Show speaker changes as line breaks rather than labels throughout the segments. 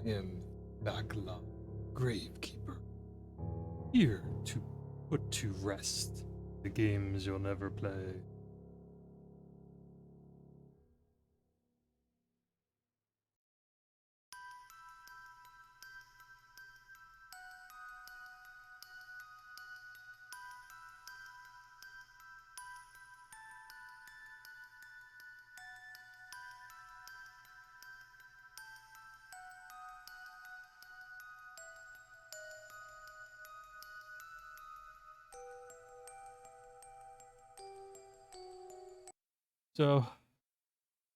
him Bagla, Gravekeeper, here to put to rest the games you'll never play. So,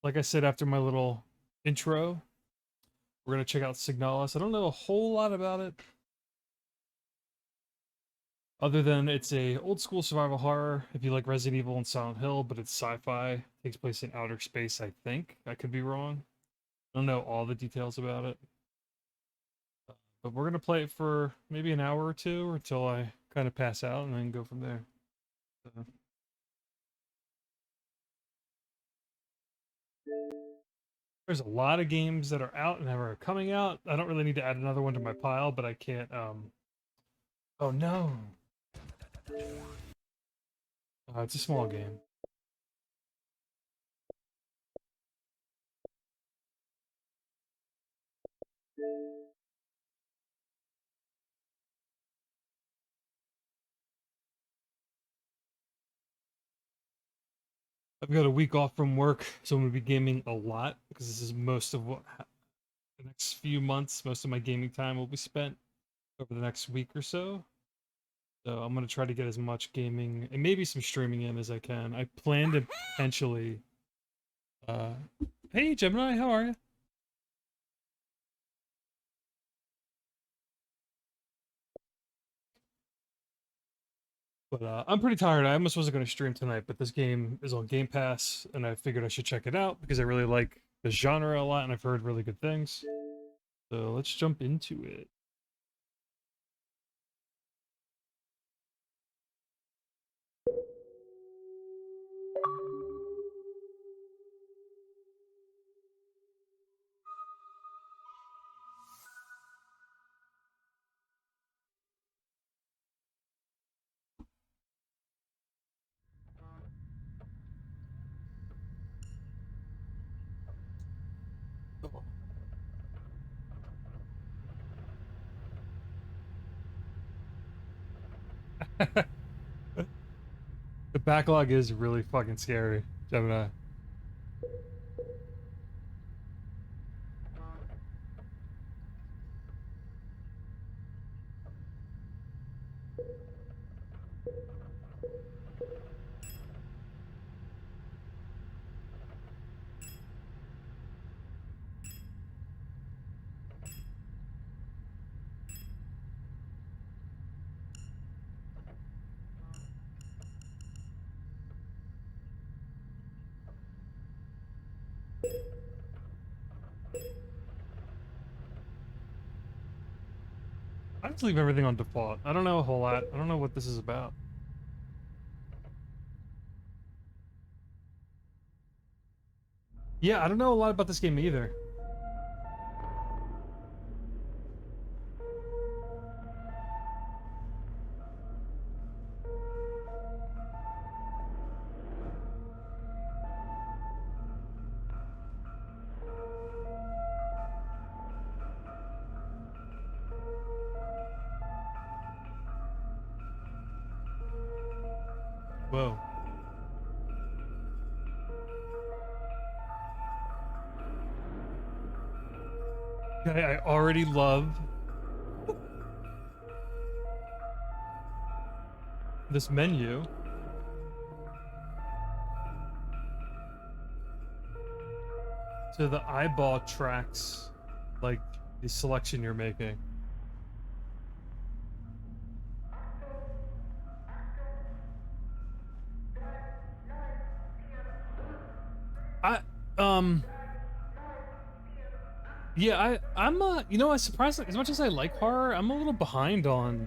like I said after my little intro, we're gonna check out Signalis. I don't know a whole lot about it, other than it's a old school survival horror. If you like Resident Evil and Silent Hill, but it's sci-fi, takes place in outer space. I think I could be wrong. I don't know all the details about it, but we're gonna play it for maybe an hour or two until I kind of pass out, and then go from there. So. There's a lot of games that are out and are coming out. I don't really need to add another one to my pile, but I can't, Oh no! It's a small game. I've got a week off from work, so I'm gonna be gaming a lot, because this is most of what the next few months, most of my gaming time will be spent over the next week or so. So I'm gonna try to get as much gaming and maybe some streaming in as I can. I plan to potentially hey Gemini, how are you? But I'm pretty tired. I almost wasn't going to stream tonight, but this game is on Game Pass, and I figured I should check it out because I really like the genre a lot, and I've heard really good things. So let's jump into it. The backlog is really fucking scary, Gemini. I just leave everything on default. I don't know a whole lot. I don't know what this is about. Yeah, I don't know a lot about this game either. Whoa. Okay, I already love this menu. So the eyeball tracks, like, the selection you're making. I, yeah, I'm you know, I surprisingly, as much as I like horror, I'm a little behind on,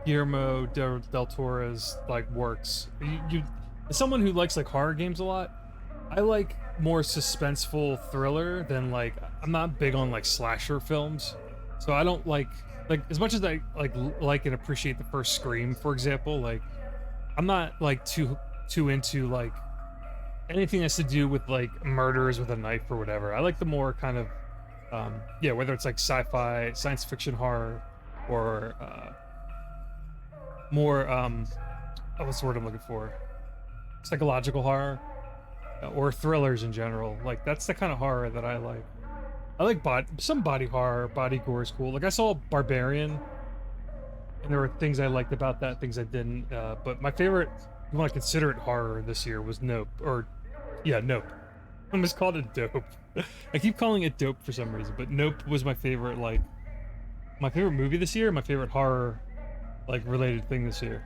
Guillermo del Toro's, like, works. As someone who likes, like, horror games a lot, I like more suspenseful thriller than like I'm not big on like slasher films, so I don't like as much as I like and appreciate the first Scream, for example. Like I'm not like too into like anything that's to do with like murders with a knife or whatever. I like the more kind of yeah, whether it's like sci-fi, science fiction horror, or more oh, what's the word I'm looking for? Psychological horror or thrillers in general. Like that's the kind of horror that I like. I like some body horror, body gore is cool. Like I saw Barbarian, and there were things I liked about that, things I didn't. But my favorite, if you want to consider it horror this year, was Nope. Or yeah, Nope. I almost called it Dope. I keep calling it Dope for some reason, but Nope was my favorite. Like my favorite movie this year, my favorite horror like related thing this year.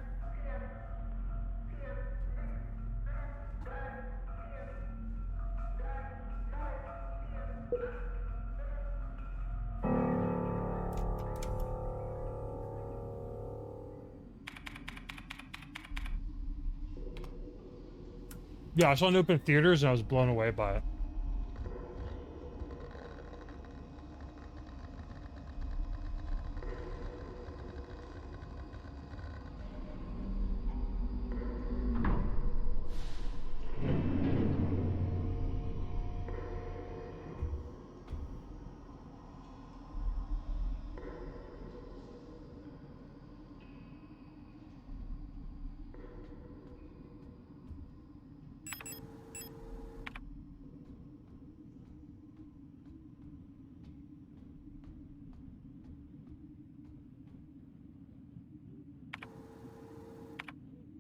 Yeah, I saw Nope in theaters and I was blown away by it.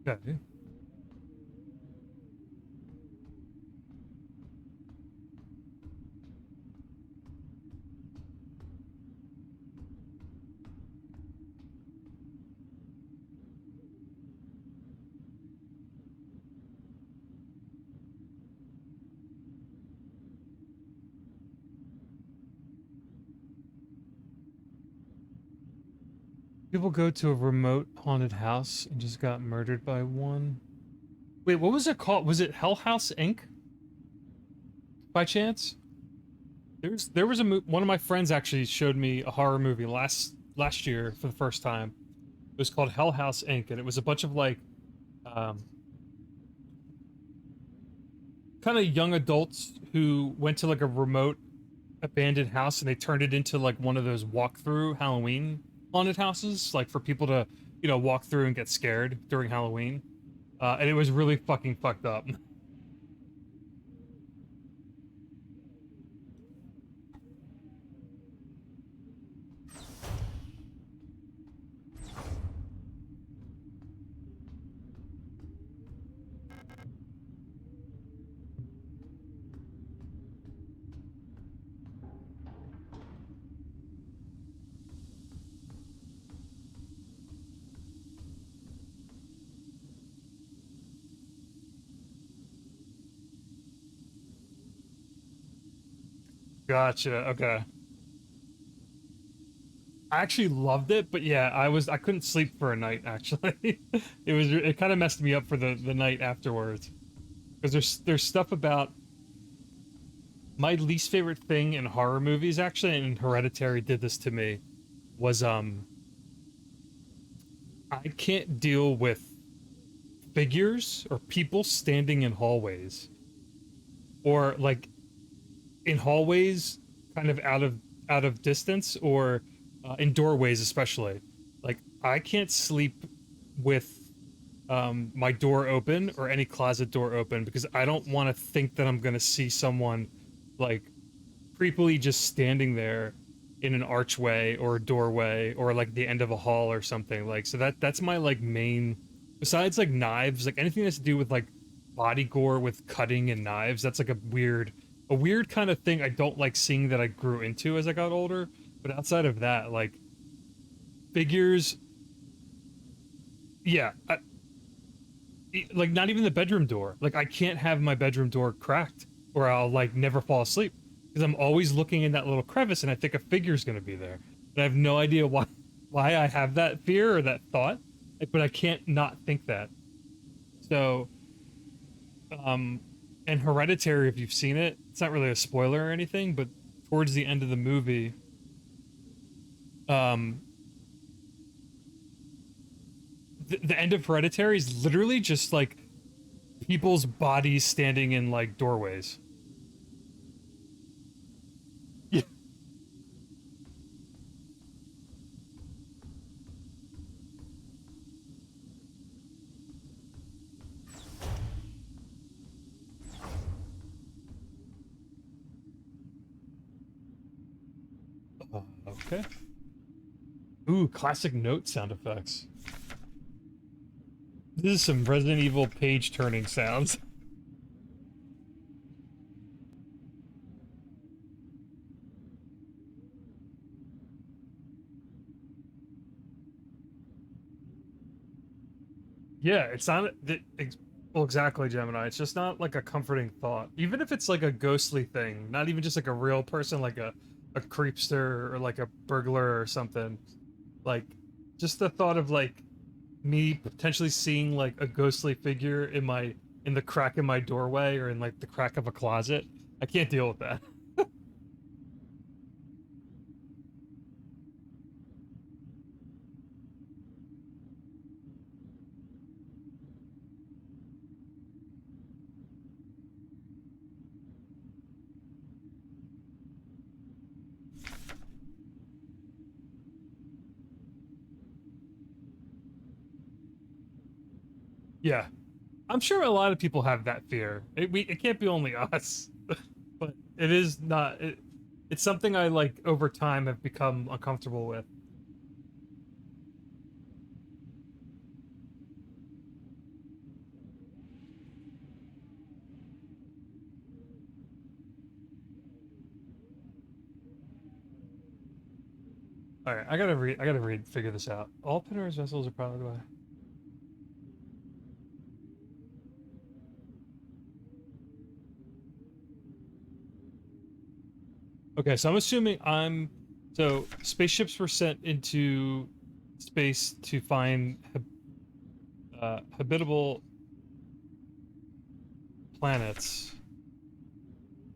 Okay. People go to a remote haunted house and just got murdered by one. Wait, what was it called? Was it Hell House Inc. by chance? There was a one of my friends actually showed me a horror movie last year for the first time. It was called Hell House Inc. and it was a bunch of like um kind of young adults who went to like a remote abandoned house and they turned it into like one of those walk-through Halloween haunted houses, like for people to, you know, walk through and get scared during Halloween. And it was really fucking fucked up. Gotcha. Okay. I actually loved it, but yeah, I couldn't sleep for a night actually. It kind of messed me up for the night afterwards. Because there's stuff about my least favorite thing in horror movies actually, and Hereditary did this to me, was I can't deal with figures or people standing in hallways or like in hallways kind of out of distance or in doorways especially. Like I can't sleep with my door open or any closet door open because I don't want to think that I'm going to see someone like creepily just standing there in an archway or a doorway or like the end of a hall or something. Like so that's my like main, besides like knives, like anything that's to do with like body gore with cutting and knives, that's like a weird kind of thing I don't like seeing that I grew into as I got older. But outside of that, like figures, yeah, like not even the bedroom door. Like I can't have my bedroom door cracked or I'll like never fall asleep because I'm always looking in that little crevice and I think a figure's going to be there. And I have no idea why I have that fear or that thought, like, but I can't not think that. So, um And Hereditary, if you've seen it, it's not really a spoiler or anything, but towards the end of the movie, um, the end of Hereditary is literally just like people's bodies standing in like doorways. Yeah. Okay. Ooh, classic note sound effects. This is some Resident Evil page turning sounds. Yeah, it's not. Well, exactly, Gemini. It's just not like a comforting thought. Even if it's like a ghostly thing, not even just like a real person, like a creepster or like a burglar or something. Like, just the thought of like me potentially seeing like a ghostly figure in the crack in my doorway or in like the crack of a closet. I can't deal with that. Yeah, I'm sure a lot of people have that fear. It can't be only us, but it is not. It's something I like over time have become uncomfortable with. All right, I gotta read. I gotta read. Figure this out. All Pandora's vessels are powered by. Okay, so I'm assuming I'm. So spaceships were sent into space to find habitable planets.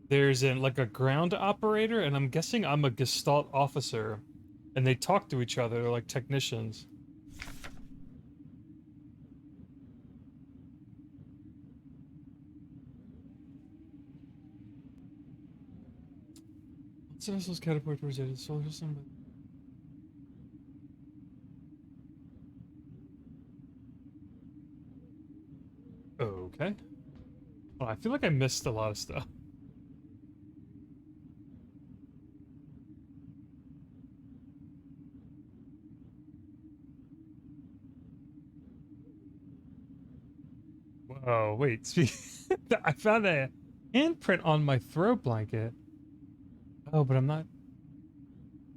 There's an like a ground operator, and I'm guessing I'm a Gestalt officer, and they talk to each other like technicians. Once the vessels catapult towards the solar system. Okay. Well, I feel like I missed a lot of stuff. Whoa, wait. I found a handprint on my throw blanket. Oh, but I'm not.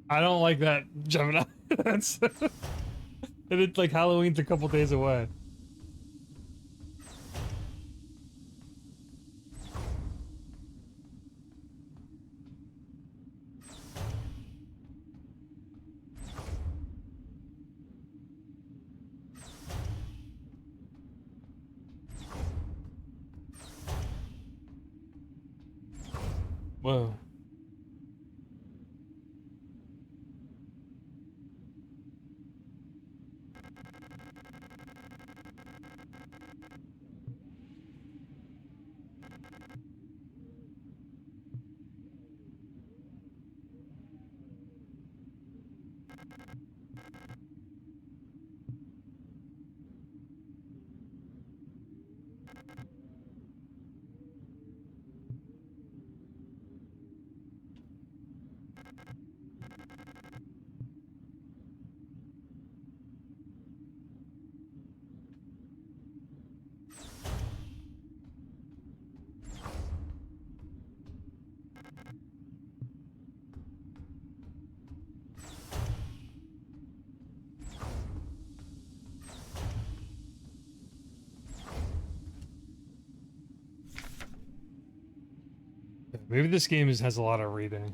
I don't like that, Gemini. That's. And it's like Halloween's a couple days away. Whoa. Maybe this game has a lot of reading.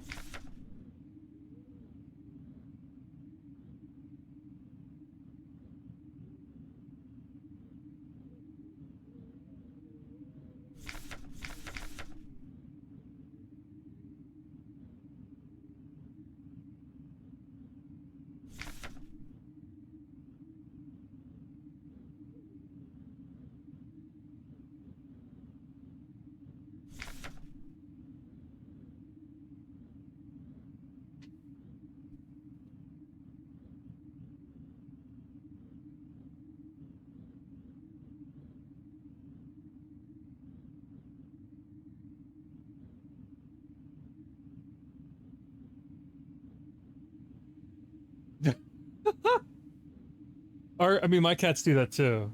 Or I mean, my cats do that too.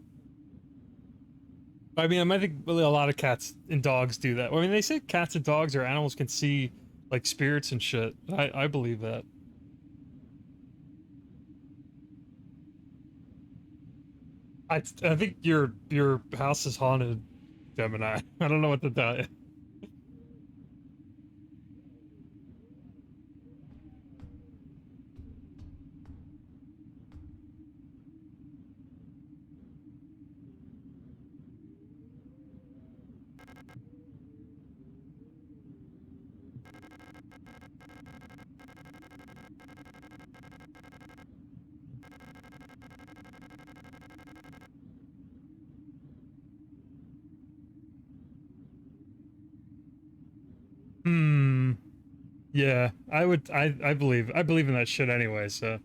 I mean, I think really a lot of cats and dogs do that. I mean, they say cats and dogs or animals can see like spirits and shit. I believe that. I think your house is haunted, Gemini. I don't know what to tell you. Hmm. Yeah, I would. I believe in that shit anyway. So.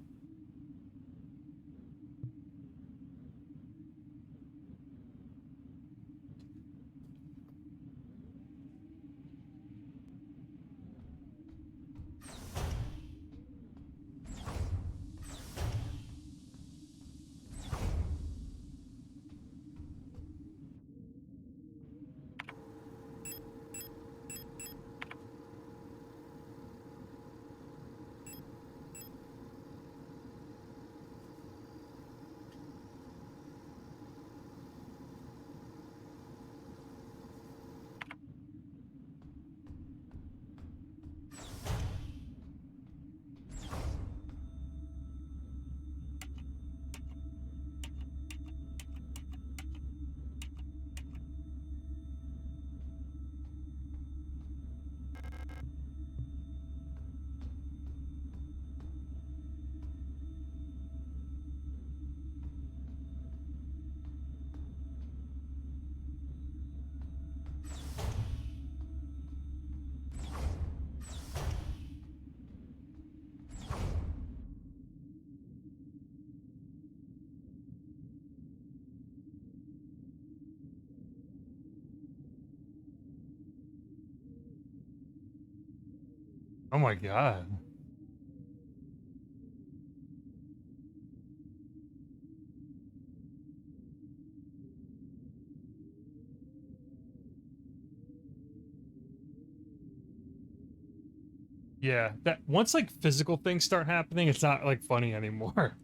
Oh my god. Yeah, that once like physical things start happening, it's not like funny anymore.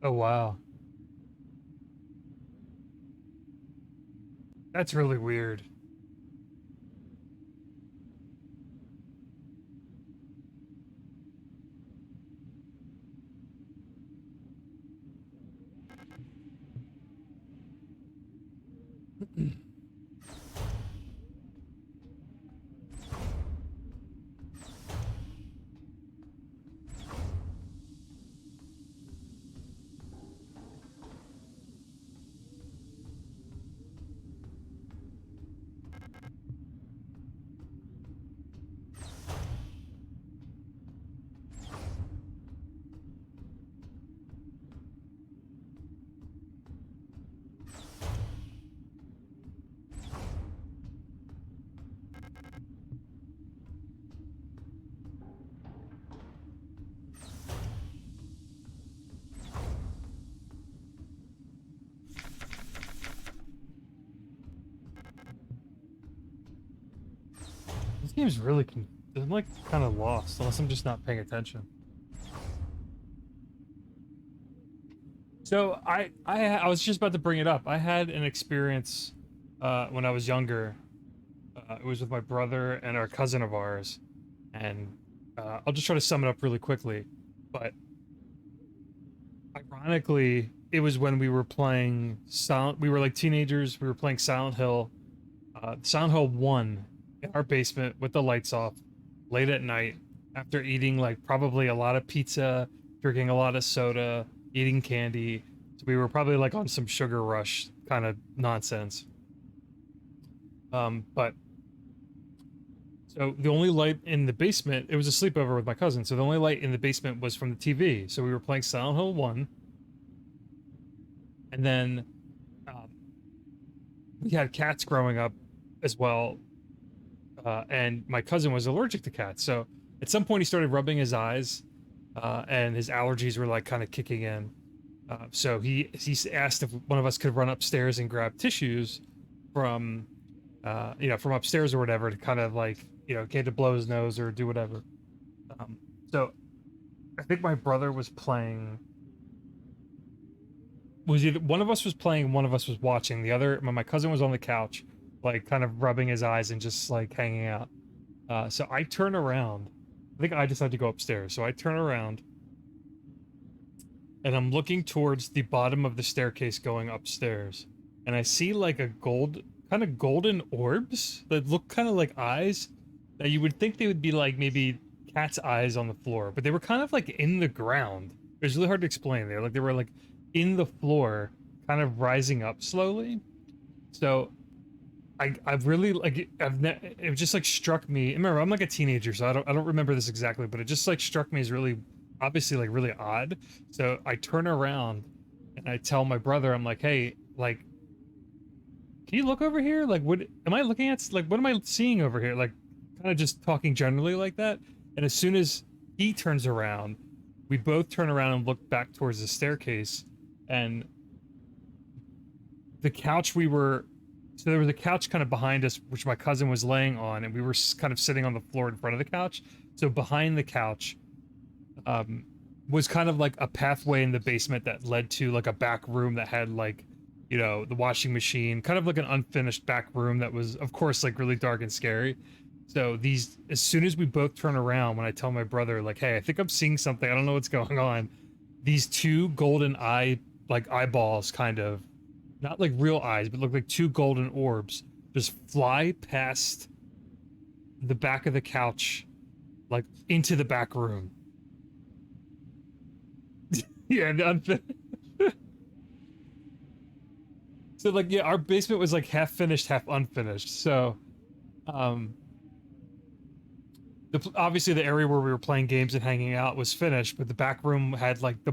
Oh wow, that's really weird. This game's really I'm like kind of lost unless I'm just not paying attention. So I was just about to bring it up. I had an experience when I was younger. It was with my brother and our cousin of ours, and I'll just try to sum it up really quickly. But ironically, it was when we were playing Silent. We were like teenagers. We were playing Silent Hill, Silent Hill 1 in our basement with the lights off, late at night, after eating like probably a lot of pizza, drinking a lot of soda, eating candy. So we were probably like on some sugar rush kind of nonsense. But so the only light in the basement, it was a sleepover with my cousin. So the only light in the basement was from the TV. So we were playing Silent Hill 1. And then um, we had cats growing up as well. And my cousin was allergic to cats. So at some point he started rubbing his eyes, and his allergies were like kind of kicking in. So he asked if one of us could run upstairs and grab tissues from from upstairs or whatever to kind of like get to blow his nose or do whatever. So I think my brother was playing. Was either one of us was playing, one of us was watching. The other, my cousin was on the couch, like kind of rubbing his eyes and just like hanging out. So I turn around. I think I decided to go upstairs. So I turn around and I'm looking towards the bottom of the staircase going upstairs. And I see like a kind of golden orbs that look kind of like eyes that you would think they would be like maybe cat's eyes on the floor, but they were kind of like in the ground. It was really hard to explain. They were like in the floor, kind of rising up slowly. So I've really like it just like struck me. Remember, I'm like a teenager, so I don't remember this exactly, but it just like struck me as really obviously like really odd. So I turn around and I tell my brother, I'm like, hey, like, can you look over here? Like, what am I looking at? Like, what am I seeing over here? Like, kind of just talking generally like that. And as soon as he turns around, we both turn around and look back towards the staircase, and the couch we were so there was a couch kind of behind us which my cousin was laying on, and we were kind of sitting on the floor in front of the couch. So behind the couch was kind of like a pathway in the basement that led to like a back room that had like the washing machine, kind of like an unfinished back room that was of course like really dark and scary. So these, as soon as we both turn around, when I tell my brother like, hey, I think I'm seeing something, I don't know what's going on, these two golden eyeballs, kind of not like real eyes, but look like two golden orbs, just fly past the back of the couch, like into the back room. Yeah, so like yeah, our basement was like half finished, half unfinished. So, um, obviously the area where we were playing games and hanging out was finished, but the back room had like the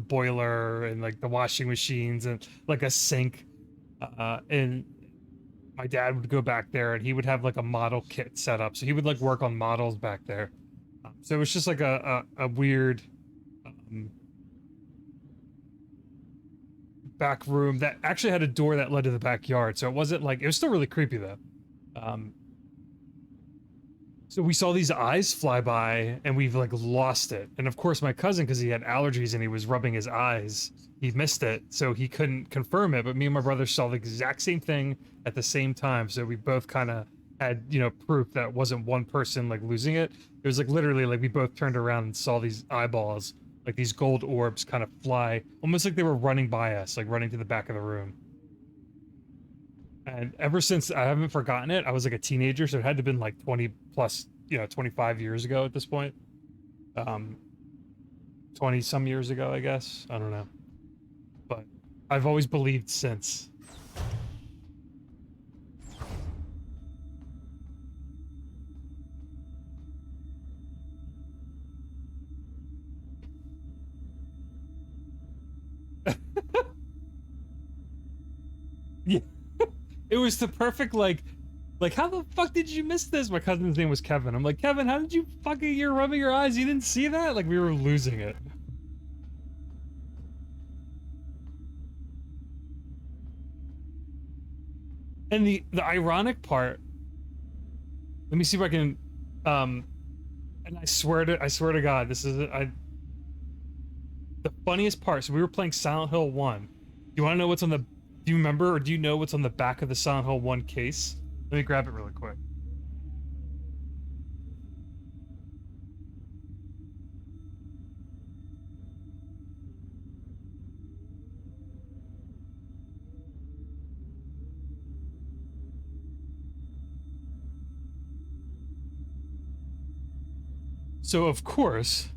boiler and like the washing machines and like a sink, and my dad would go back there and he would have like a model kit set up, so he would like work on models back there. So it was just like a weird um, back room that actually had a door that led to the backyard, so it wasn't like, it was still really creepy though. um, So we saw these eyes fly by and we've like lost it. And of course my cousin, because he had allergies and he was rubbing his eyes, he missed it. So he couldn't confirm it. But me and my brother saw the exact same thing at the same time. So we both kind of had, proof that it wasn't one person like losing it. It was like literally like we both turned around and saw these eyeballs, like these gold orbs kind of fly, almost like they were running by us, like running to the back of the room. And ever since, I haven't forgotten it. I was like a teenager, so it had to have been like 20 plus, 25 years ago at this point. Um, 20 some years ago, I guess. I don't know. But I've always believed since. Yeah, it was the perfect like how the fuck did you miss this? My cousin's name was Kevin. I'm like, Kevin, how did you fucking, you're rubbing your eyes, you didn't see that? Like we were losing it. And the ironic part Let me see if I can. Um, and I swear to God, this is the funniest part. So we were playing Silent Hill 1. Do you want to know what's on the? Do you remember or do you know what's on the back of the Silent Hill 1 case? Let me grab it really quick. So of course,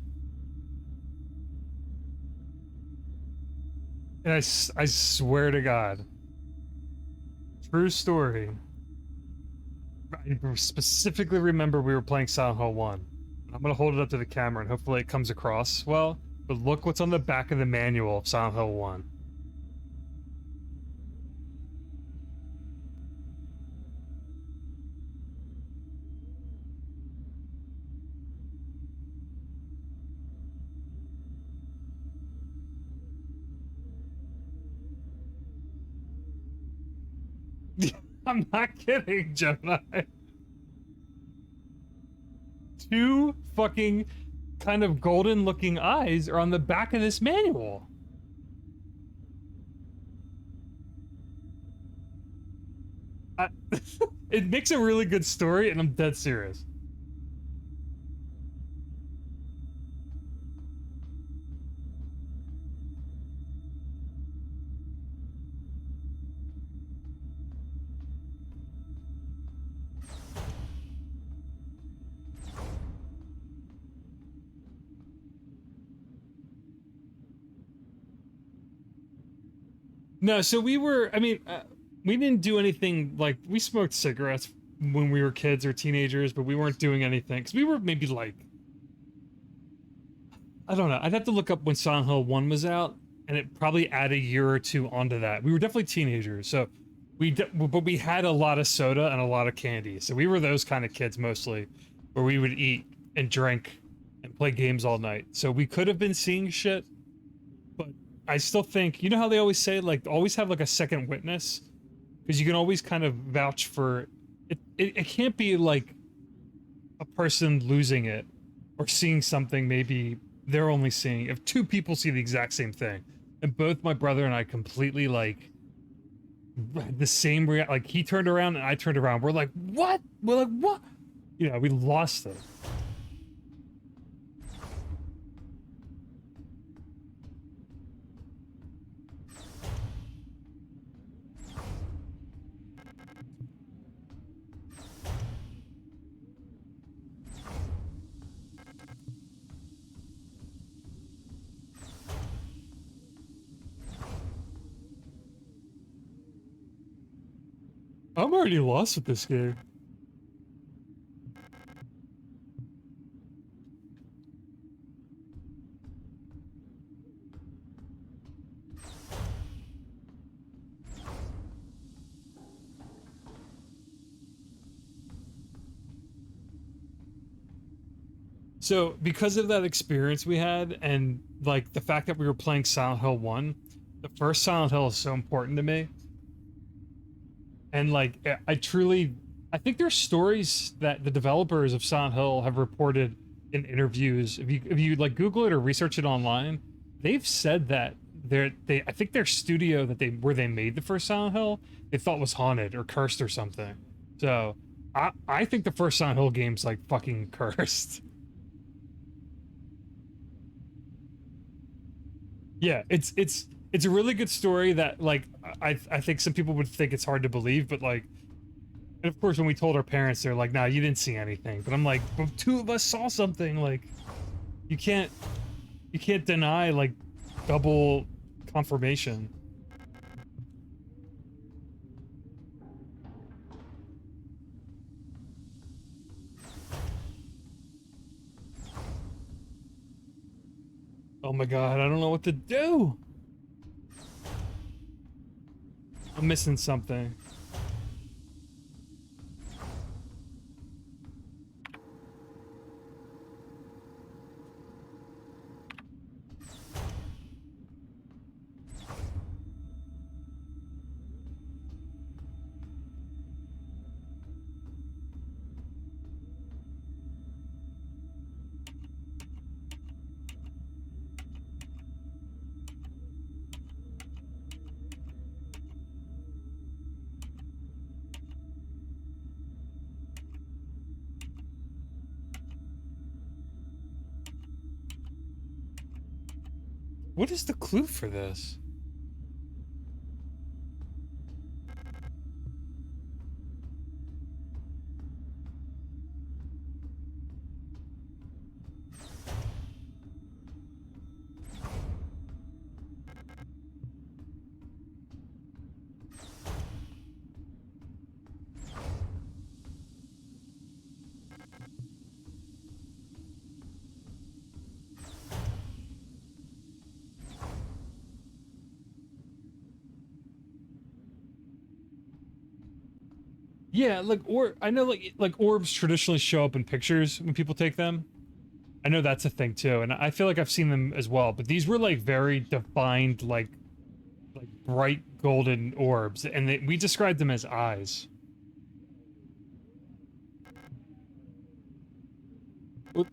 and I swear to God, true story. I specifically remember we were playing Silent Hill 1. I'm gonna hold it up to the camera and hopefully it comes across well. But look what's on the back of the manual of Silent Hill 1. I'm not kidding, Gemini. Two fucking kind of golden looking eyes are on the back of this manual. I, it makes a really good story, and I'm dead serious. No, so we were, I mean, we didn't do anything like, we smoked cigarettes when we were kids or teenagers, but we weren't doing anything, because we were maybe like, I don't know, I'd have to look up when Silent Hill 1 was out, and it probably add a year or two onto that. We were definitely teenagers, so but we had a lot of soda and a lot of candy, so we were those kind of kids mostly, where we would eat and drink and play games all night. So we could have been seeing shit, but I still think, you know how they always say, like, always have like a second witness? Because you can always kind of vouch for it. It can't be like a person losing it or seeing something maybe they're only seeing. If two people see the exact same thing, and both my brother and I completely like the same like he turned around and I turned around, we're like, what? We're like, what? You know, we lost it. I'm already lost with this game. So, because of that experience we had, and like the fact that we were playing Silent Hill 1, the first Silent Hill is so important to me. And like, I truly, I think there's stories that the developers of Silent Hill have reported in interviews. If you like Google it or research it online, they've said that I think their studio that where they made the first Silent Hill, they thought was haunted or cursed or something. So I think the first Silent Hill game's like fucking cursed. Yeah, it's a really good story that like I think some people would think it's hard to believe, but like, and of course when we told our parents, they're like, "Nah, you didn't see anything." But I'm like, "But two of us saw something." Like, you can't you can't deny like double confirmation. Oh my god, I don't know what to do. I'm missing something. What is the clue for this? Yeah, like I know like orbs traditionally show up in pictures when people take them. I know that's a thing too, and I feel like I've seen them as well. But these were like very defined, like bright golden orbs, and we described them as eyes.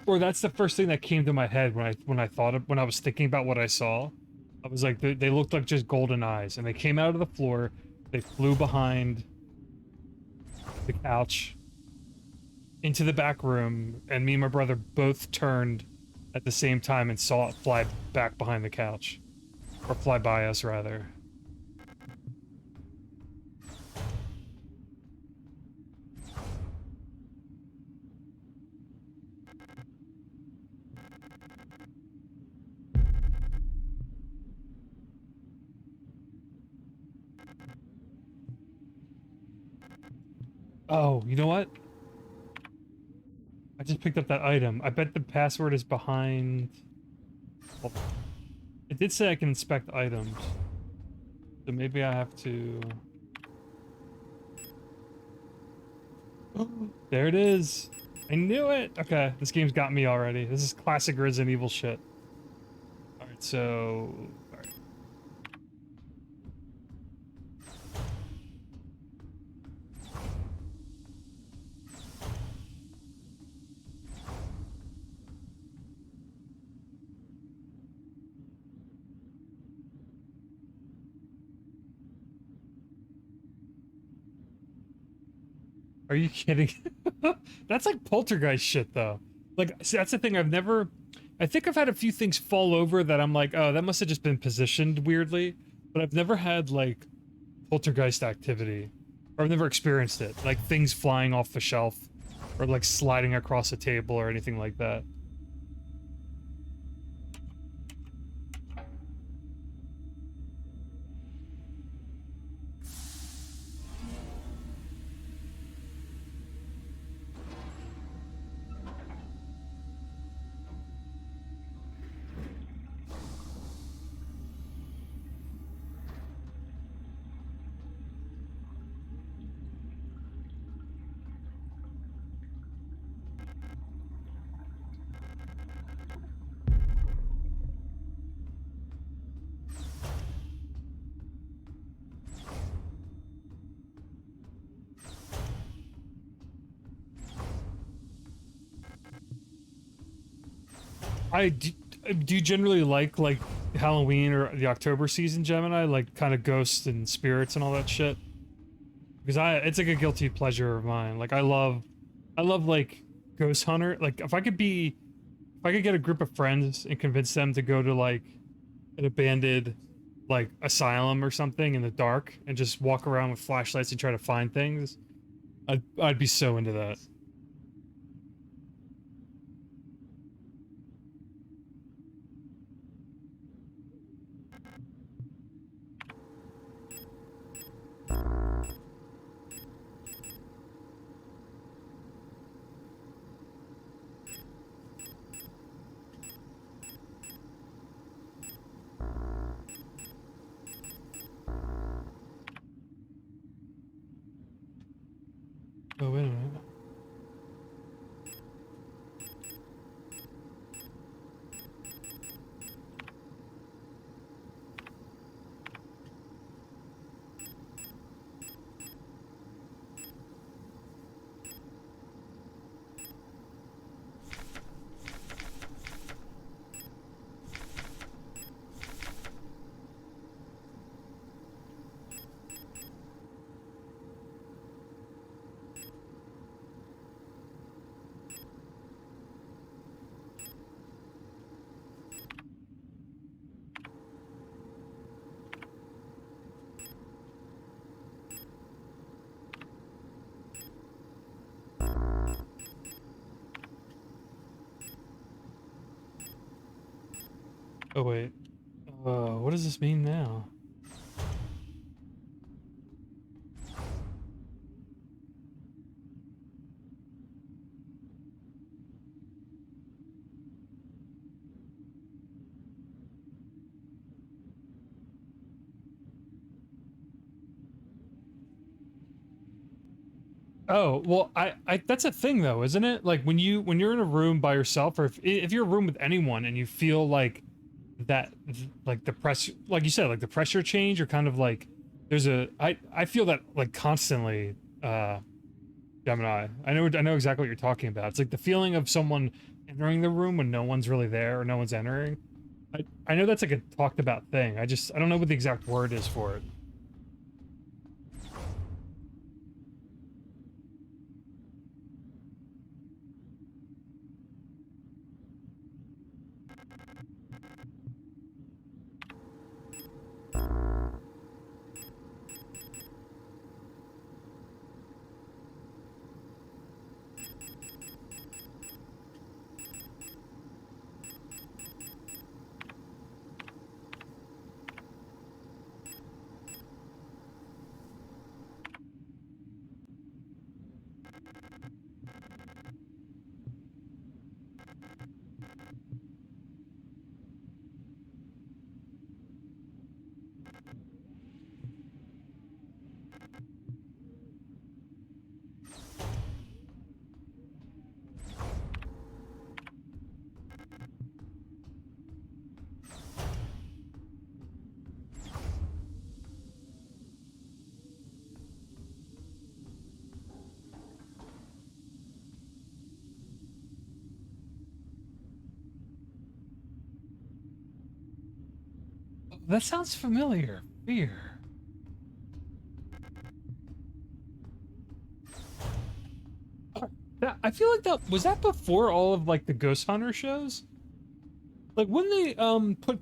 Or that's the first thing that came to my head when I thought of when I was thinking about what I saw. I was like, they looked like just golden eyes, and they came out of the floor. They flew behind the couch into the back room, and me and my brother both turned at the same time and saw it fly back behind the couch. Or fly by us, rather. Oh, you know what? I just picked up that item. I bet the password is behind... Well, it did say I can inspect items. So maybe I have to... There it is! I knew it! Okay, this game's got me already. This is classic Resident Evil shit. Alright, so... Alright. Are you kidding? That's like poltergeist shit, though. Like, see, that's the thing, I've never... I think I've had a few things fall over that I'm like, oh, that must have just been positioned weirdly. But I've never had, like, poltergeist activity. Or I've never experienced it. Like, things flying off the shelf. Or, like, sliding across a table or anything like that. I do you generally like Halloween or the October season, Gemini? Like kind of ghosts and spirits and all that shit? Because it's like a guilty pleasure of mine. Like I love like Ghost Hunter. Like if I could get a group of friends and convince them to go to like an abandoned like asylum or something in the dark and just walk around with flashlights and try to find things, I'd be so into that. Oh, wait a minute. Oh wait. What does this mean now? Oh, well, I that's a thing though, isn't it? Like when you're in a room by yourself, or if you're in a room with anyone and you feel like that, like the press, like you said, like the pressure change, or kind of like there's a, I feel that like constantly, Gemini. I know exactly what you're talking about. It's like the feeling of someone entering the room when no one's really there or no one's entering. I know that's like a talked about thing. I don't know what the exact word is for it. That sounds familiar. Fear. That I feel like that was that before all of like the Ghost Hunter shows. Like when they put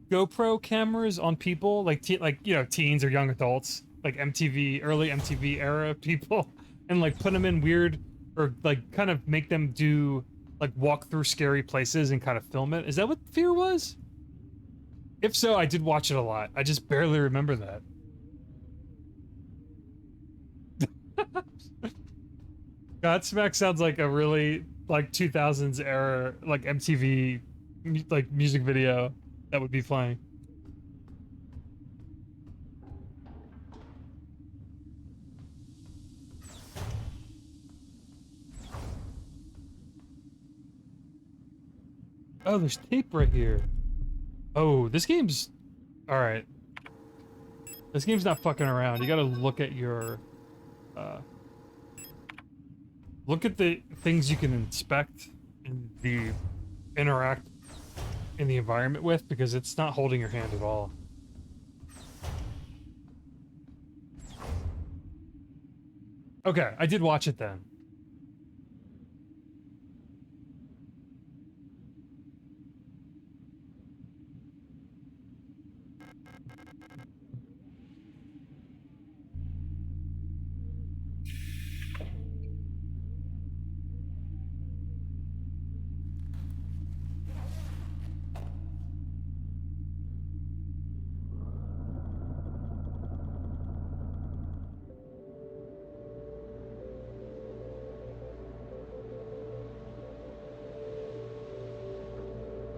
GoPro cameras on people, like like you know teens or young adults, like MTV early MTV era people, and like put them in weird or like kind of make them do like walk through scary places and kind of film it. Is that what Fear was? If so, I did watch it a lot. I just barely remember that. Godsmack sounds like a really like 2000s era like MTV like music video that would be playing. Oh, there's tape right here. Oh, this game's all right. This game's not fucking around. You got to look at your uh look at the things you can inspect and the interact in the environment with because it's not holding your hand at all. Okay, I did watch it then.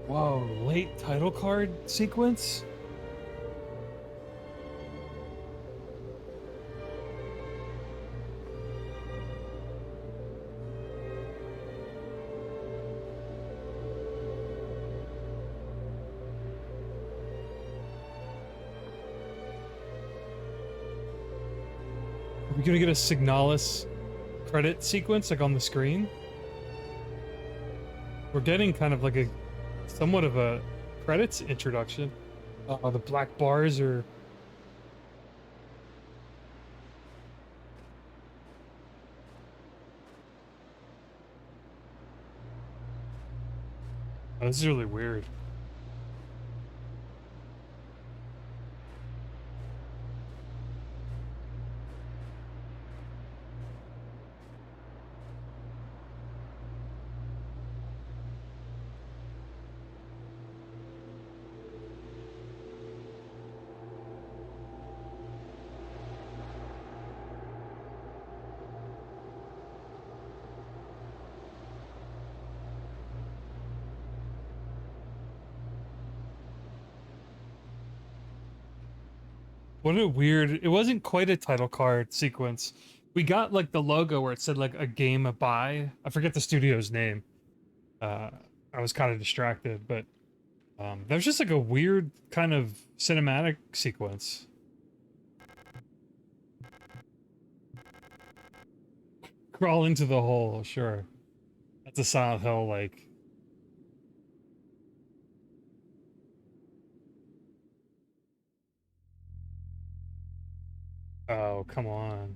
Whoa, late title card sequence? Are we gonna get a Signalis credit sequence like on the screen? We're getting kind of like a somewhat of a credits introduction. The black bars are. Oh, this is really weird. What a weird. It wasn't quite a title card sequence. We got like the logo where it said like a game by. I forget the studio's name. Uh, I was kind of distracted, but that was just like a weird kind of cinematic sequence. Crawl into the hole, sure. That's a Silent Hill like. Oh, come on.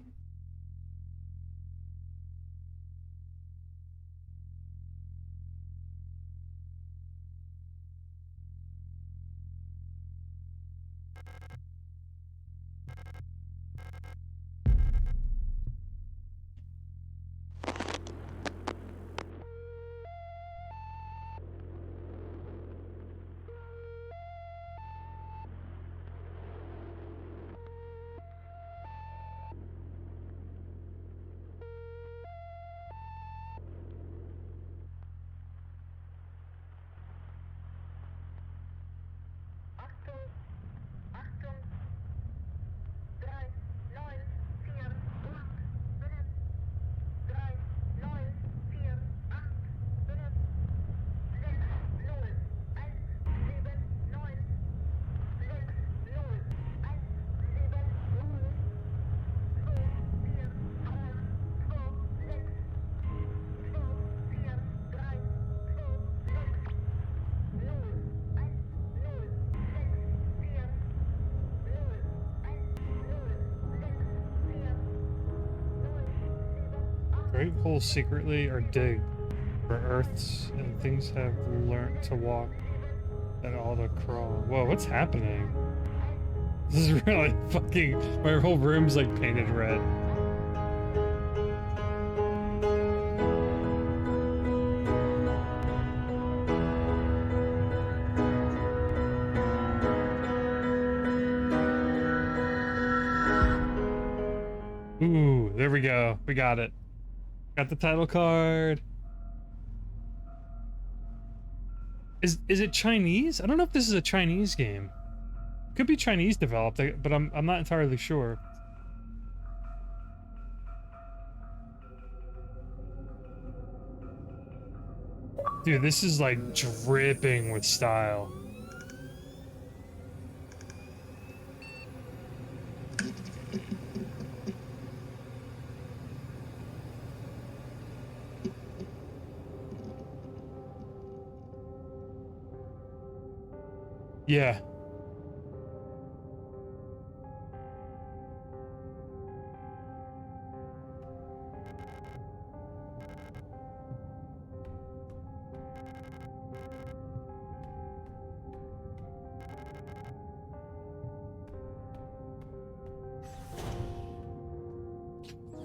Great holes secretly are digged for earths, and things have learned to walk and all to crawl. Whoa, what's happening? This is really fucking. My whole room's like painted red. Ooh, there we go. We got it. Got the title card. Is it Chinese? I don't know if this is a Chinese game. Could be Chinese developed, but I'm not entirely sure. Dude, this is like dripping with style. Yeah.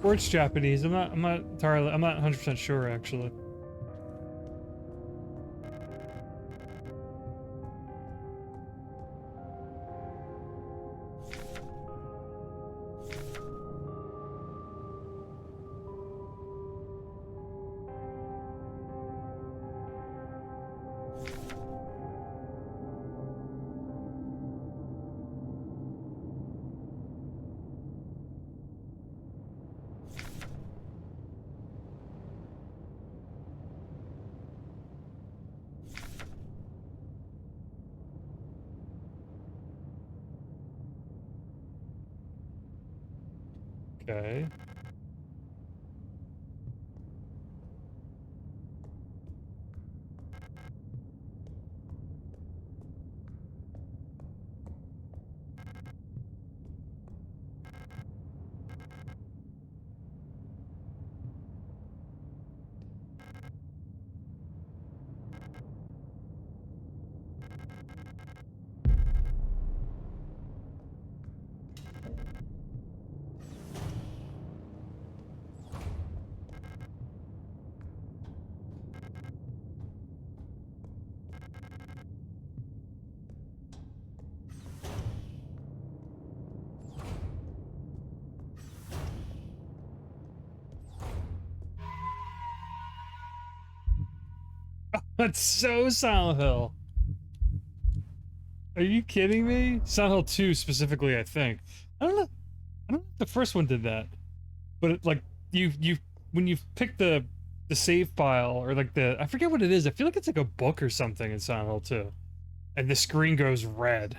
Or it's Japanese. I'm not entirely, I'm not 100% sure actually. Okay. That's so Silent Hill. Are you kidding me? Silent Hill 2 specifically, I think. I don't know. I don't know if the first one did that, but like you when you pick the save file or like the I forget what it is. I feel like it's like a book or something in Silent Hill 2, and the screen goes red.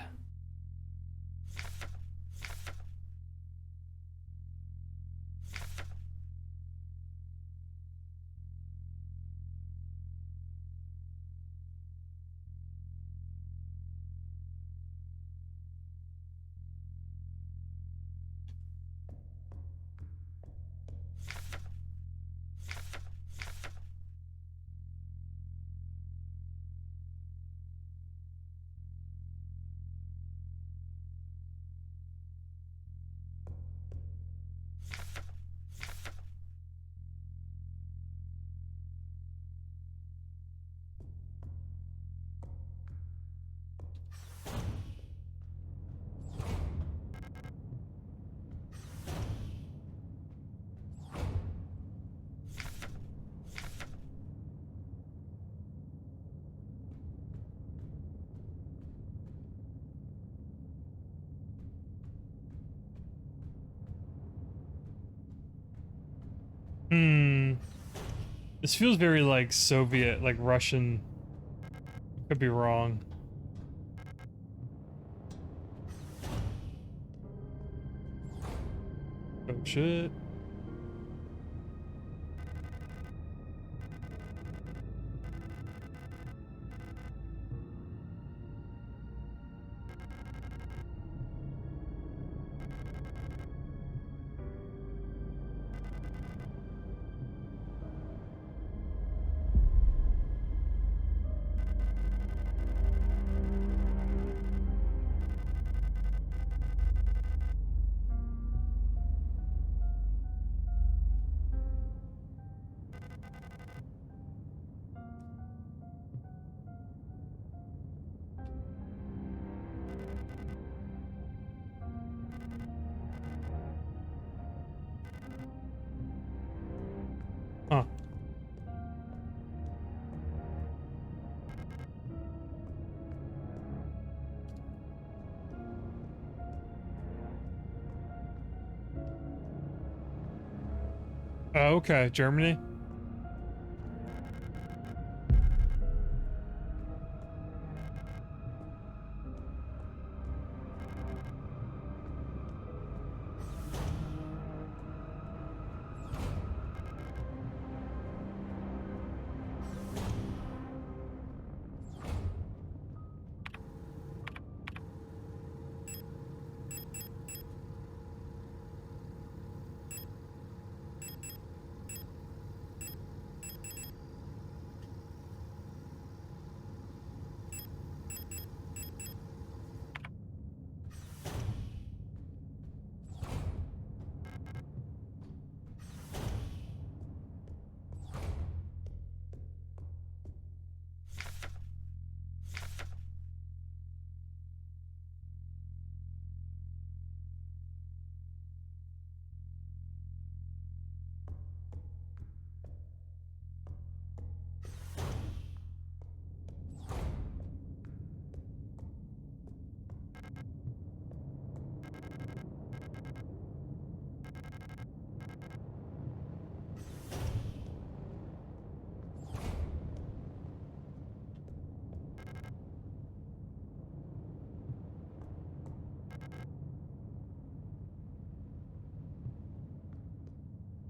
Hmm. This feels very like Soviet, like Russian. Could be wrong. Oh shit. Huh. Oh, okay, Germany.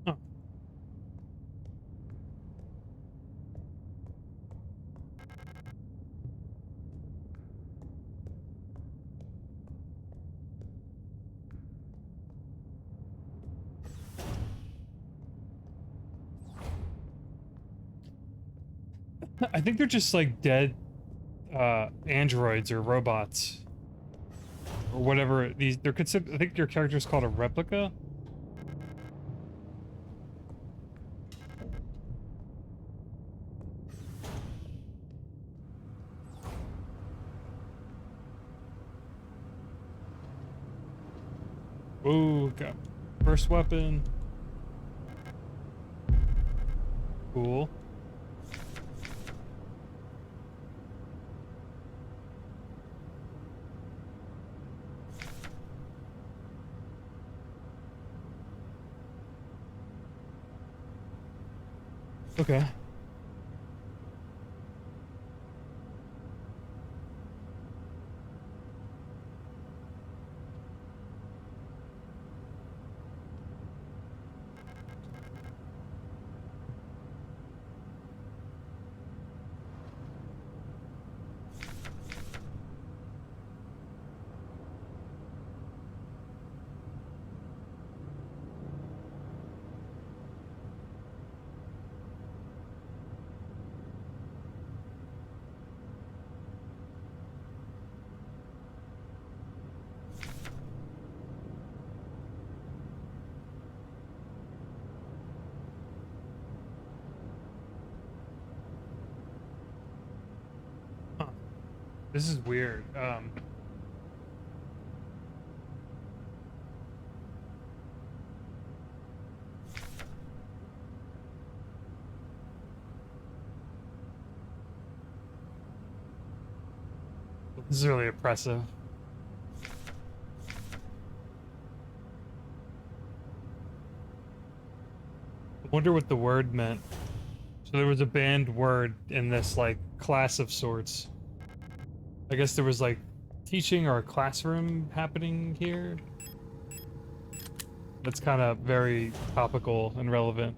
Huh. I think they're just like dead androids or robots or whatever these they're considered. I think your character's called a replica. Ooh, got first weapon. Cool. Okay. Huh. This is weird. This is really oppressive. I wonder what the word meant. So there was a banned word in this like class of sorts. I guess there was like teaching or a classroom happening here. That's kind of very topical and relevant.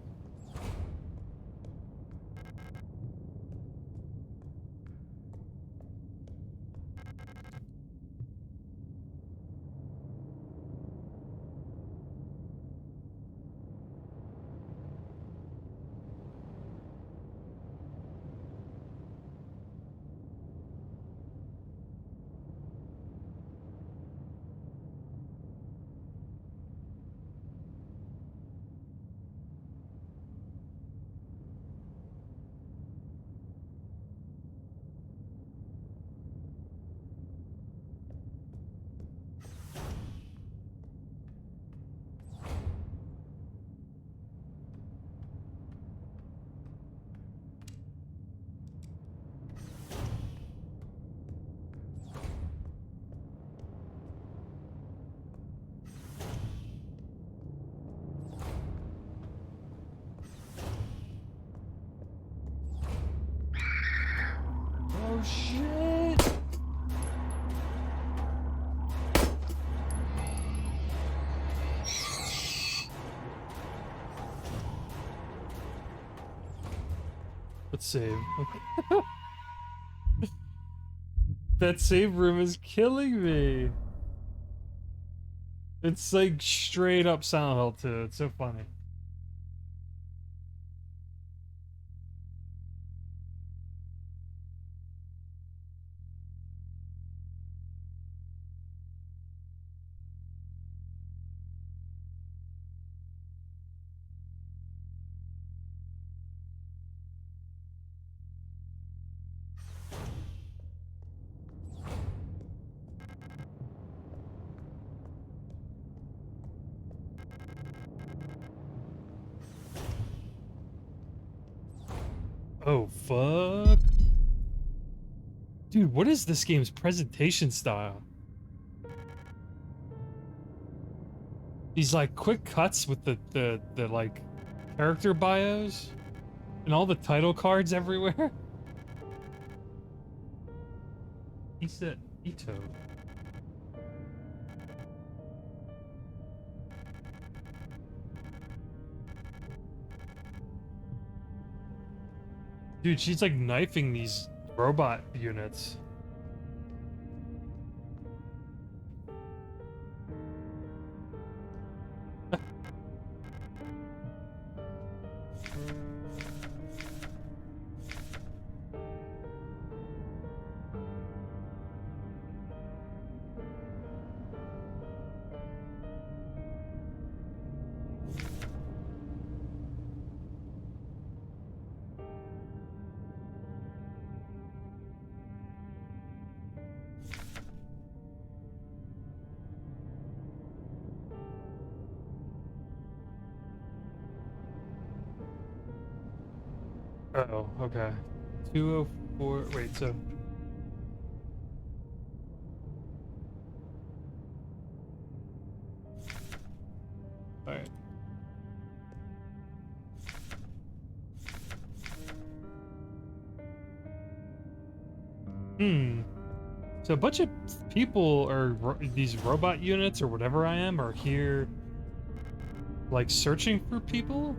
Oh shit! Let's save. Okay. That save room is killing me. It's like straight up Silent Hill 2. It's so funny. Oh fuck. Dude, what is this game's presentation style? These like quick cuts with the like character bios and all the title cards everywhere. He said Ito. Dude, she's like knifing these robot units. Oh, okay. 204. Wait, so. Alright. Hmm. So a bunch of people or these robot units or whatever I am are here, like searching for people.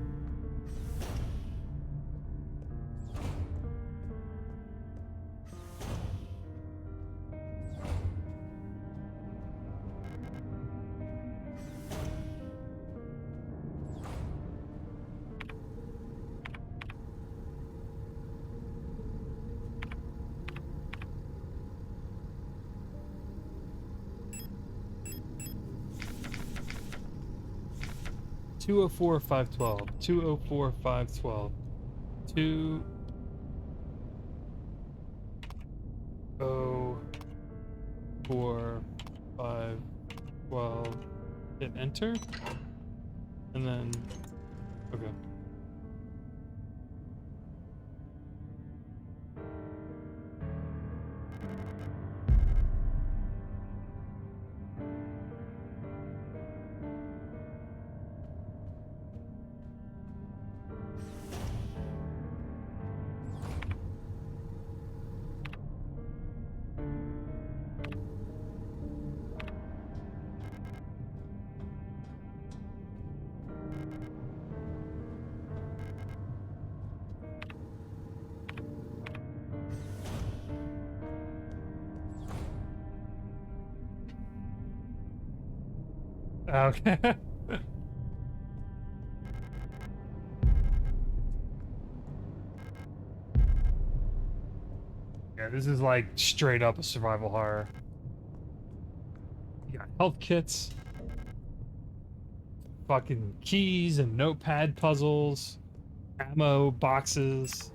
Two oh four 512. 204 512. 204 512. Hit enter, and then okay. Okay. Yeah, this is like straight up a survival horror. You got health kits, fucking keys and notepad puzzles, ammo boxes.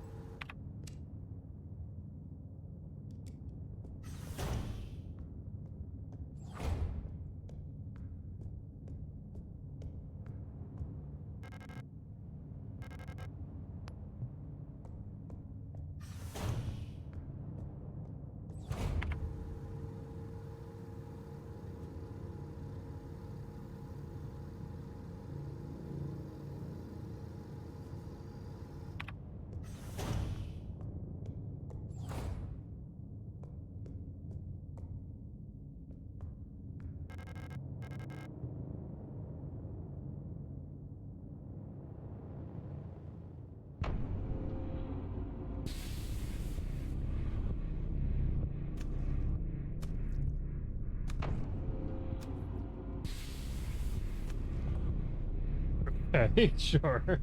Okay, sure.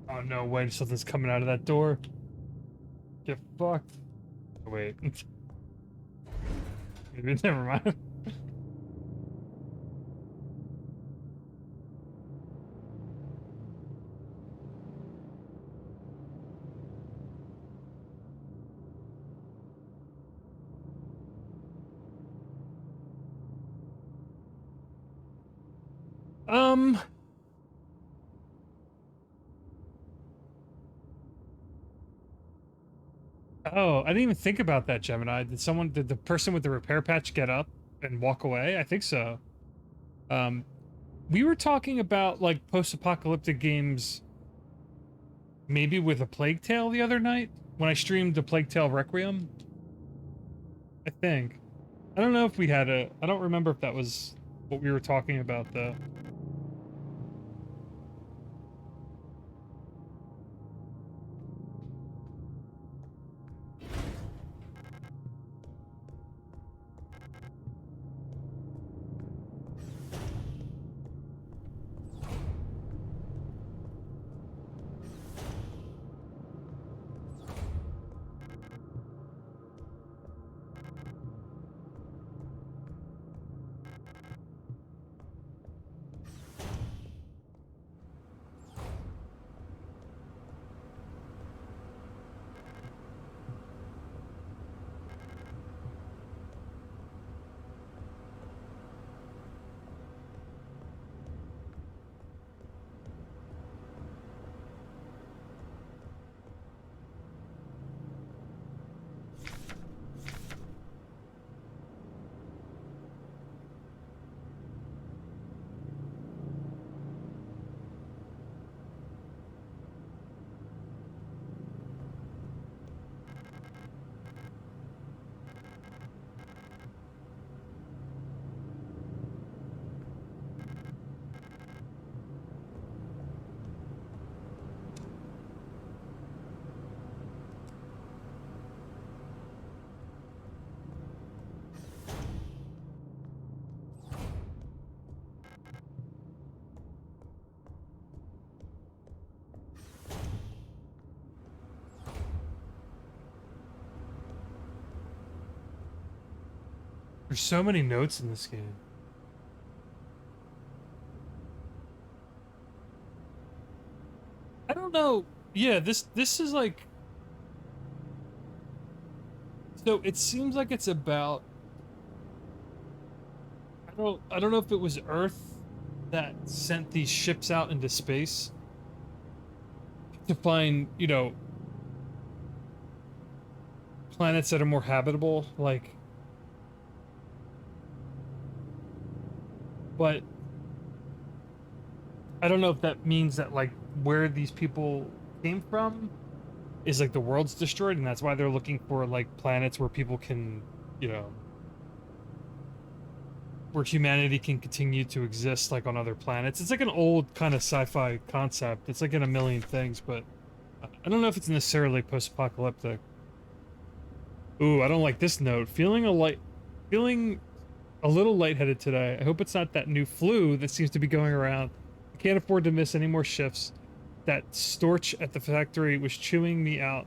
Oh no way, something's coming out of that door. Get fucked. Oh, wait. Maybe never mind. Um oh, I didn't even think about that, Gemini. Did the person with the repair patch get up and walk away? I think so. Um we were talking about like post-apocalyptic games maybe with a Plague Tale the other night when I streamed the Plague Tale Requiem. I think. I don't know if we had a I don't remember if that was what we were talking about though. There's so many notes in this game. I don't know. Yeah, this is like, so it seems like it's about, I don't know if it was Earth that sent these ships out into space to find, planets that are more habitable, like, but I don't know if that means that like where these people came from is like the world's destroyed and that's why they're looking for like planets where people can, you know, where humanity can continue to exist like on other planets. It's like an old kind of sci-fi concept. It's like in a million things, but I don't know if it's necessarily post-apocalyptic. Ooh, I don't like this note. Feeling a little lightheaded today. I hope it's not that new flu that seems to be going around. I can't afford to miss any more shifts. That storch at the factory was chewing me out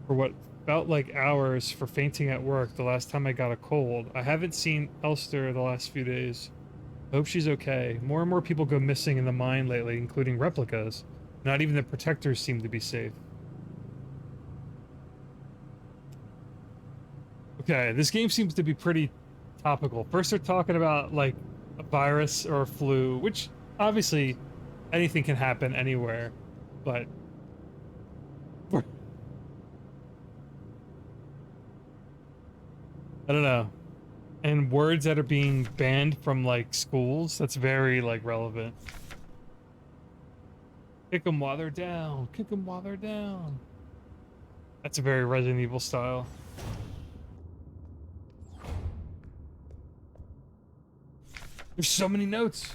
for what felt like hours for fainting at work the last time I got a cold. I haven't seen Elster the last few days. I hope she's okay. More and more people go missing in the mine lately, including replicas. Not even the protectors seem to be safe. Okay, this game seems to be pretty topical. First they're talking about like a virus or a flu, which obviously anything can happen anywhere, but I don't know. And words that are being banned from like schools, that's very like relevant. Kick them while they're down. Kick them while they're down. That's a very Resident Evil style. There's so many notes.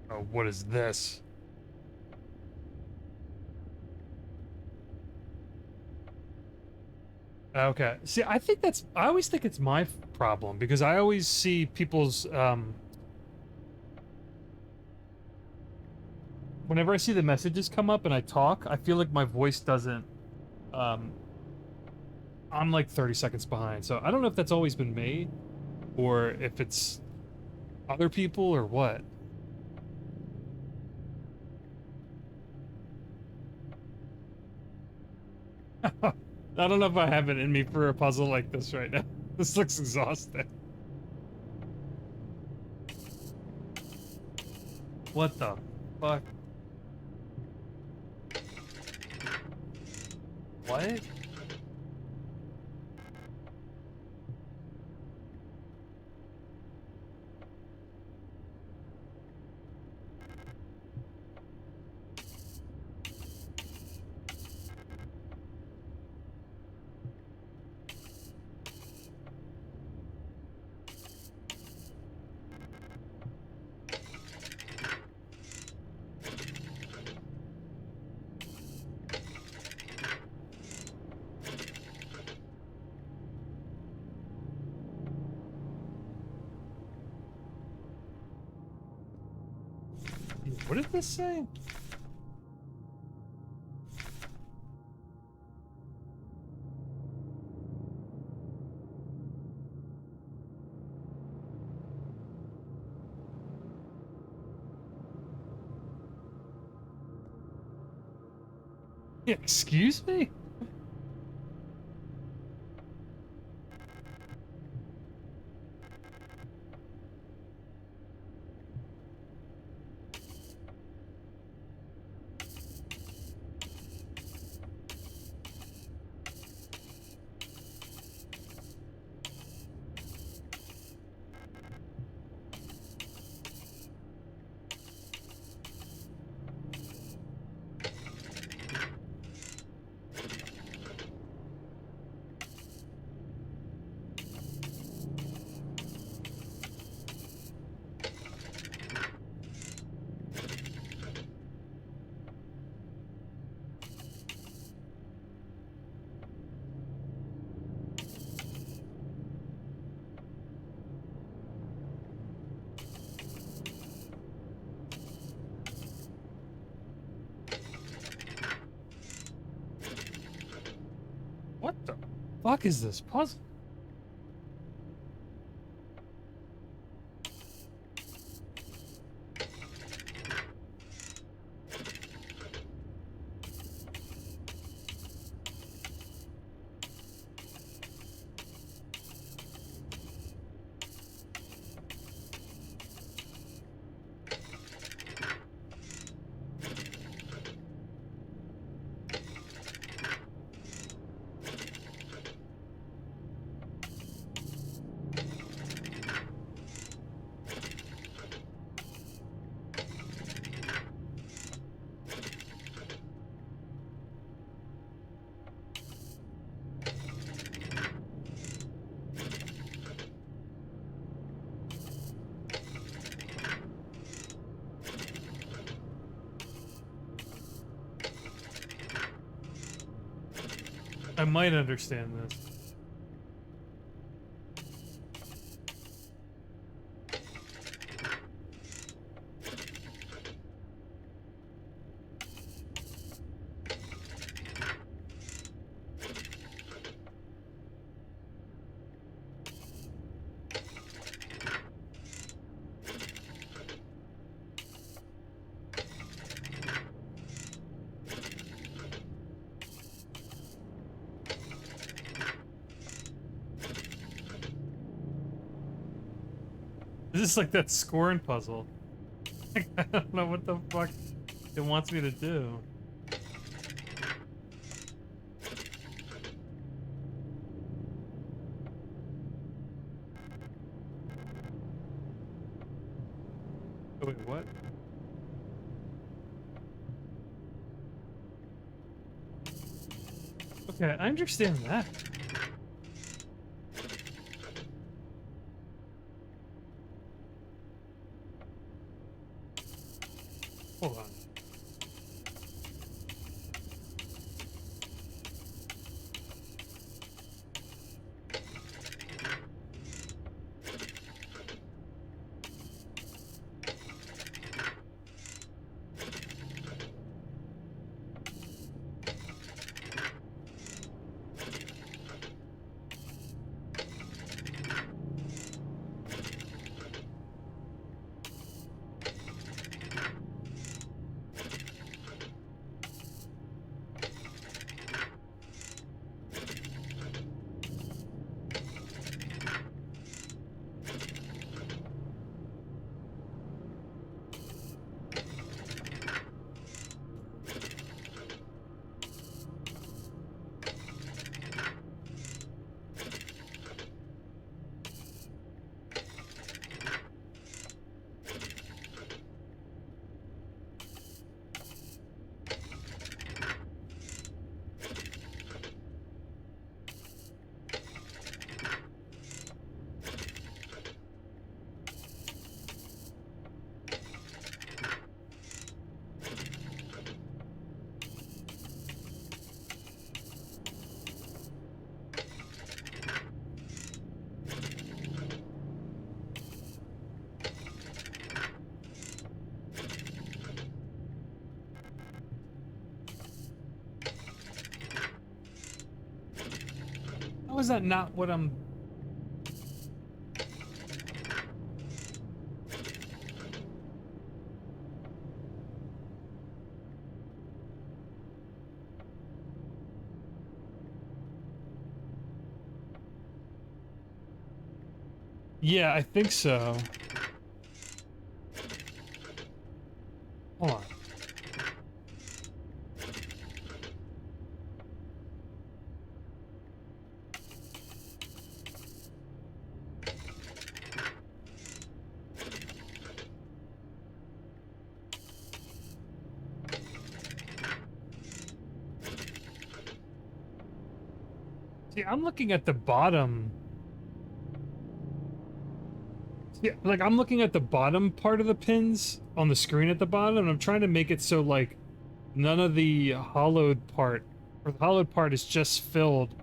Oh, what is this? Okay. See, I think I always think it's my problem because I always see people's whenever I see the messages come up and I talk, I feel like my voice doesn't um I'm like 30 seconds behind. So I don't know if that's always been me or if it's other people or what. I don't know if I have it in me for a puzzle like this right now. This looks exhausting. What the fuck? What? What did this say? Excuse me? What the fuck is this puzzle? I might understand this. This is like that scoring puzzle. I don't know what the fuck it wants me to do. Oh, wait, what? Okay, I understand that. Hold on. How is that not what I'm... Yeah, I think so. Hold on. See, I'm looking at the bottom. Yeah, like I'm looking at the bottom part of the pins on the screen at the bottom, and I'm trying to make it so like none of the hollowed part, or the hollowed part is just filled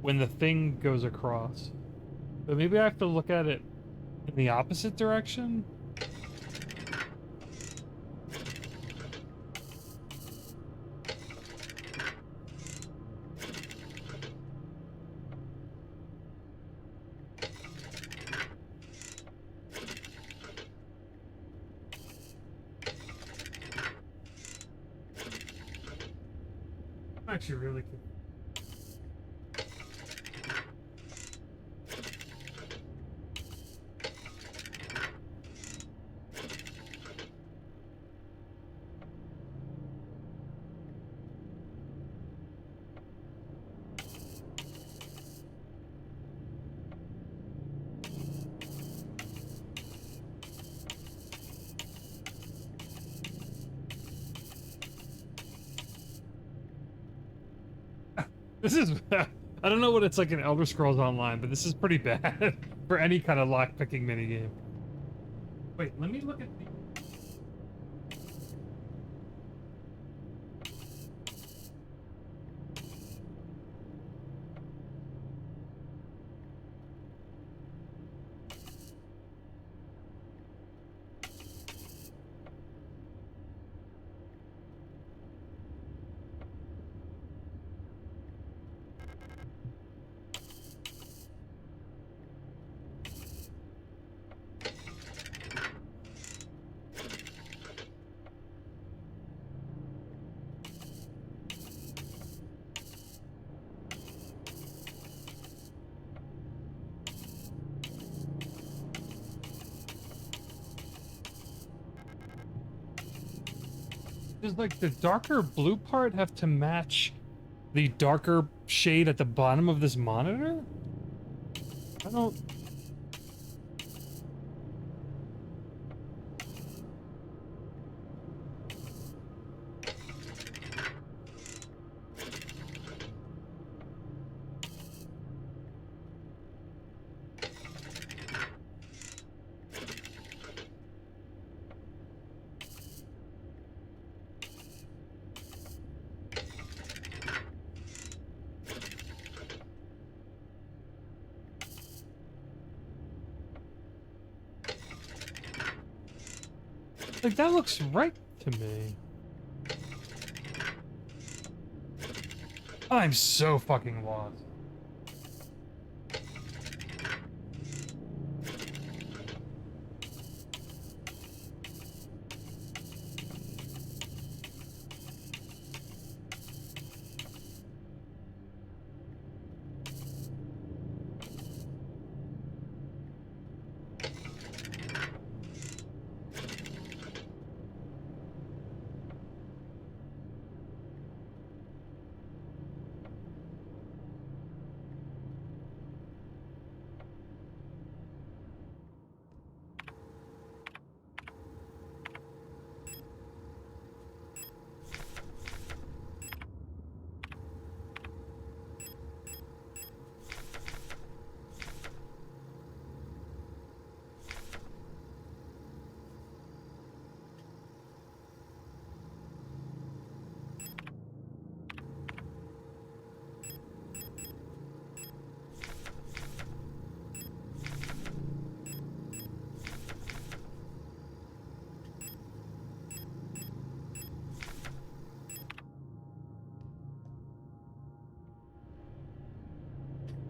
when the thing goes across. But maybe I have to look at it in the opposite direction? I'm actually really confused. This is... I don't know what it's like in Elder Scrolls Online, but this is pretty bad for any kind of lock-picking minigame. Wait, let me look at the... Does, like, the darker blue part have to match the darker shade at the bottom of this monitor? I don't... Like, that looks right to me. I'm so fucking lost.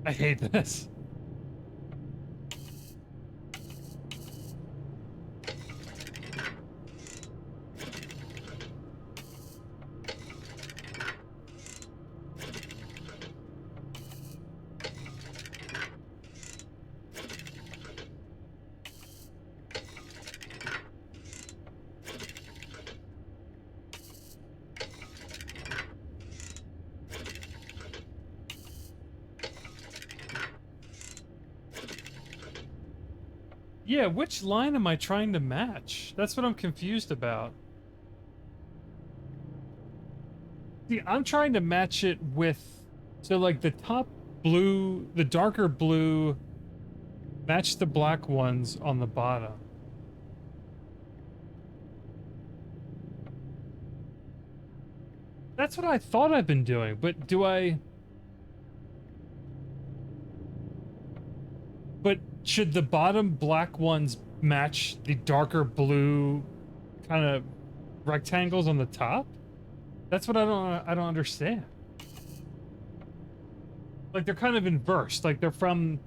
I hate this. Yeah, which line am I trying to match? That's what I'm confused about. See, I'm trying to match it with... So, like, the top blue, the darker blue, match the black ones on the bottom. That's what I thought I've been doing, but do I... But should the bottom black ones match the darker blue kind of rectangles on the top? That's what I don't understand. Like they're kind of inversed. Like they're from...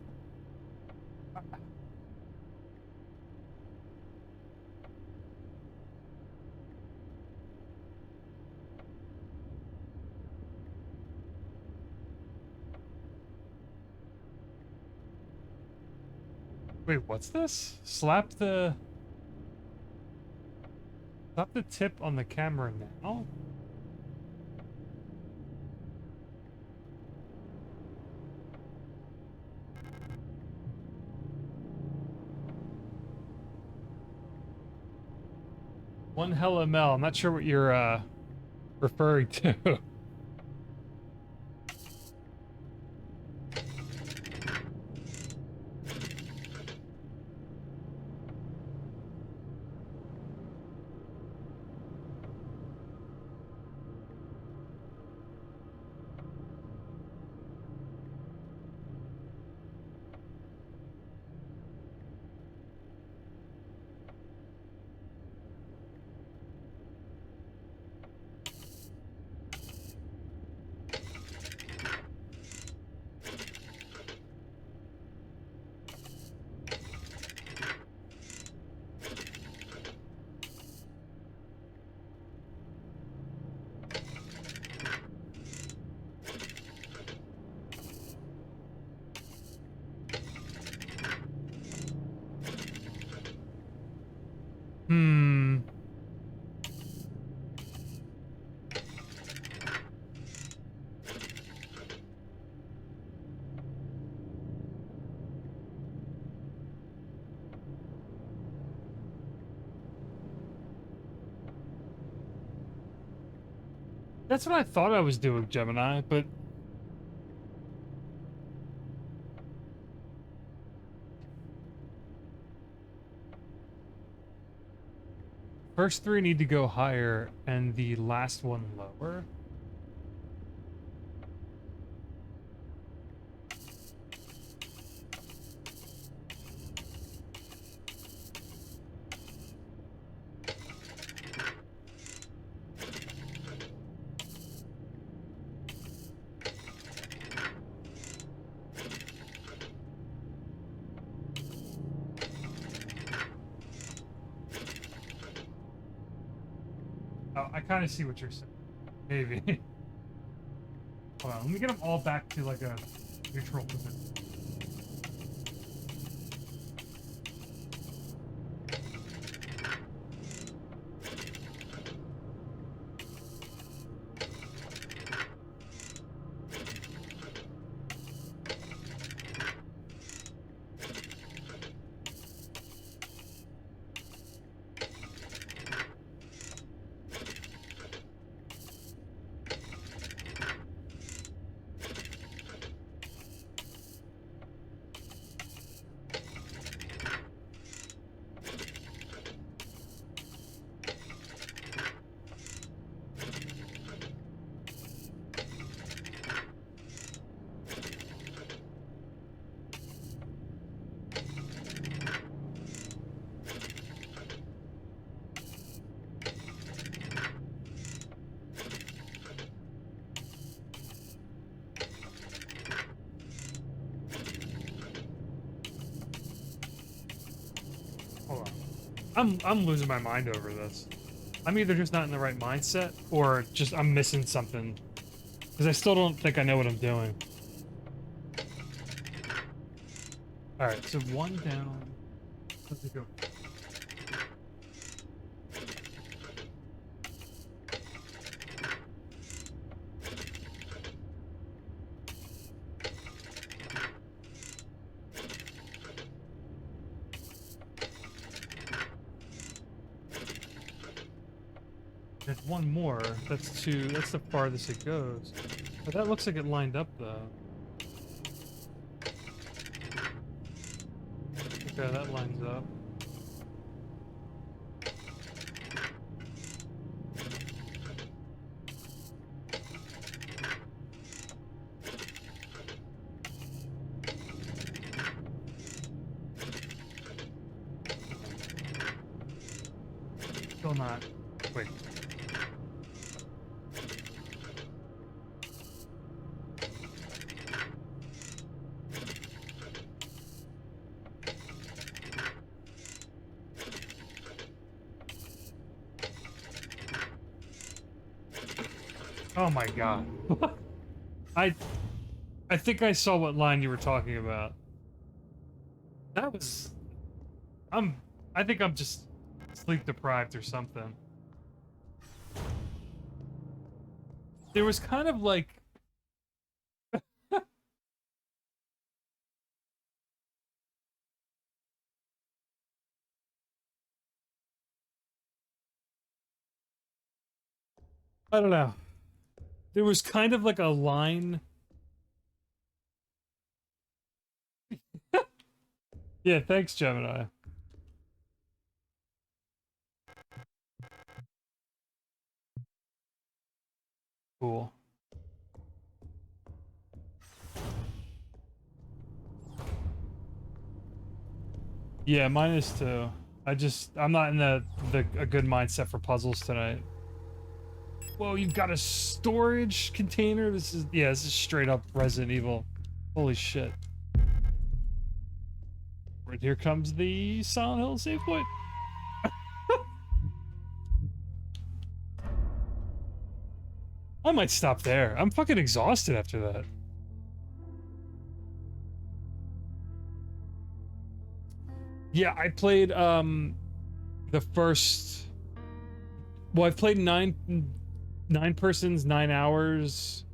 Wait, what's this? Slap the tip on the camera now? One hella Mel. I'm not sure what you're referring to. Hmm. That's what I thought I was doing, Gemini, but... First three need to go higher, and the last one lower. Oh, I kind of see what you're saying. Maybe. Hold on, let me get them all back to like a neutral position. I'm losing my mind over this. I'm either just not in the right mindset or just I'm missing something because I still don't think I know what I'm doing. All right, so one down. How's it go? There's one more. That's two. That's the farthest it goes. But that looks like it lined up though. Okay, that lines up. Still not. Wait. Oh my god. I I think I saw what line you were talking about. That was I'm I think I'm just sleep deprived or something. There was kind of like I don't know. There was kind of like a line. Yeah, thanks, Gemini. Cool. Yeah, mine is too. I'm not in the a good mindset for puzzles tonight. Whoa, you've got a storage container? This is straight up Resident Evil. Holy shit. Right here comes the Silent Hill save point. I might stop there. I'm fucking exhausted after that. Yeah, I played the first I've played nine persons, 9 hours,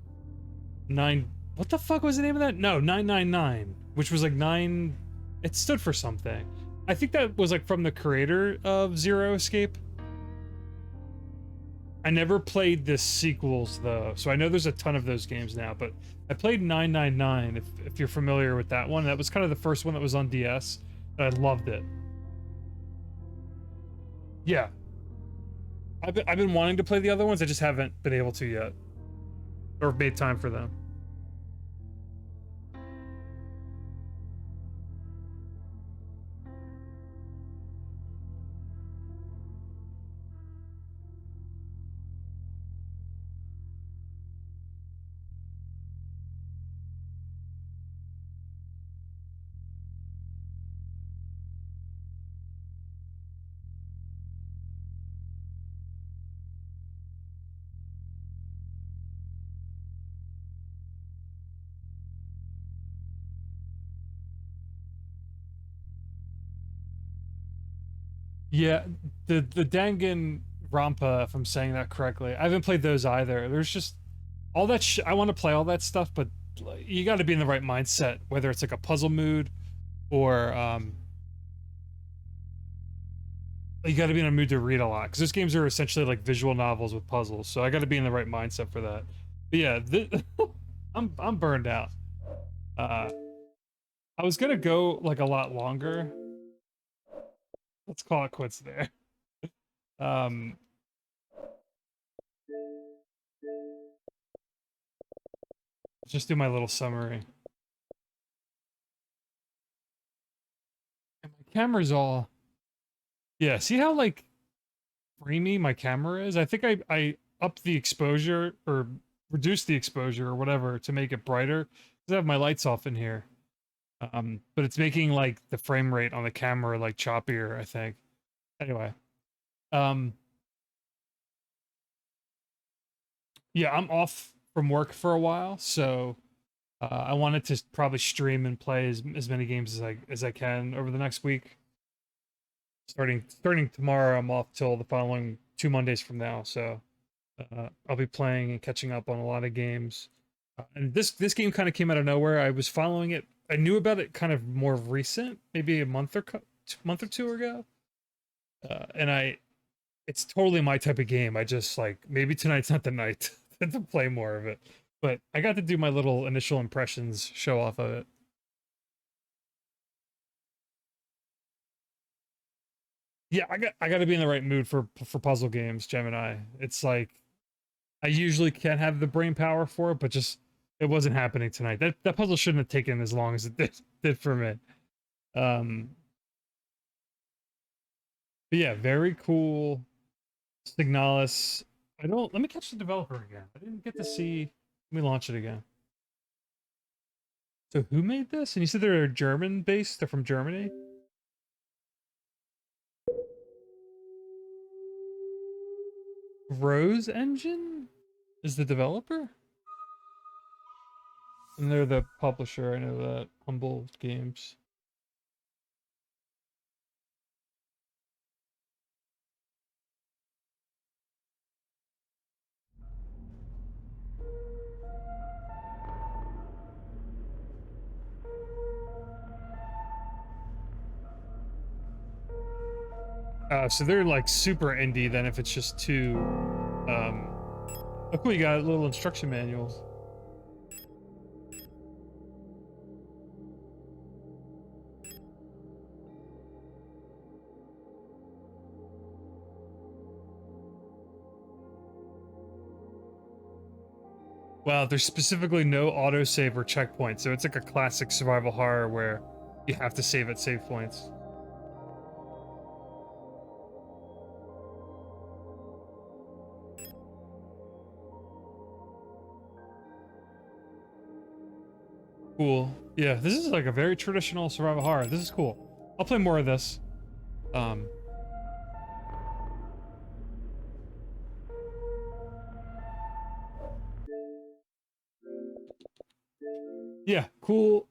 nine. What the fuck was the name of that? No, 999, which was like nine. It stood for something. I think that was like from the creator of Zero Escape. I never played the sequels though, so I know there's a ton of those games now. But I played 999. If you're familiar with that one, that was kind of the first one that was on DS. And I loved it. Yeah, I've been wanting to play the other ones. I just haven't been able to yet, or made time for them. Yeah, the Dangan Rampa, if I'm saying that correctly. I haven't played those either. There's just all that I want to play all that stuff, but you got to be in the right mindset, whether it's like a puzzle mood or you got to be in a mood to read a lot because those games are essentially like visual novels with puzzles. So I got to be in the right mindset for that. But yeah, I'm burned out. Uh, I was gonna go like a lot longer. Let's call it quits there. Um, just do my little summary. And my camera's all yeah. See how like framey my camera is? I think I upped the exposure or reduced the exposure or whatever to make it brighter because I have my lights off in here. But it's making like the frame rate on the camera like choppier, I think. Anyway, um, yeah, I'm off from work for a while, so I wanted to probably stream and play as many games as I can over the next week. Starting tomorrow, I'm off till the following 2 Mondays from now. So I'll be playing and catching up on a lot of games. And this game kind of came out of nowhere. I was following it. I knew about it kind of more recent, maybe a month or two ago. And it's totally my type of game. I just like maybe tonight's not the night to play more of it. But I got to do my little initial impressions show off of it. Yeah, I got to be in the right mood for puzzle games, Gemini. It's like I usually can't have the brain power for it, but just it wasn't happening tonight. That puzzle shouldn't have taken as long as it did for me. Um, but yeah, very cool. Signalis. I don't. Let me catch the developer again. I didn't get to see. Let me launch it again. So who made this? And you said they're German based. They're from Germany. Rose Engine is the developer, and they're the publisher. I know that. Humble Games. So they're like super indie then if it's just two. Um, oh, cool, you got little instruction manuals. Wow, there's specifically no autosave or checkpoint, so it's like a classic survival horror where you have to save at save points. Cool. Yeah, this is like a very traditional survival horror. This is cool. I'll play more of this. Um, yeah, cool.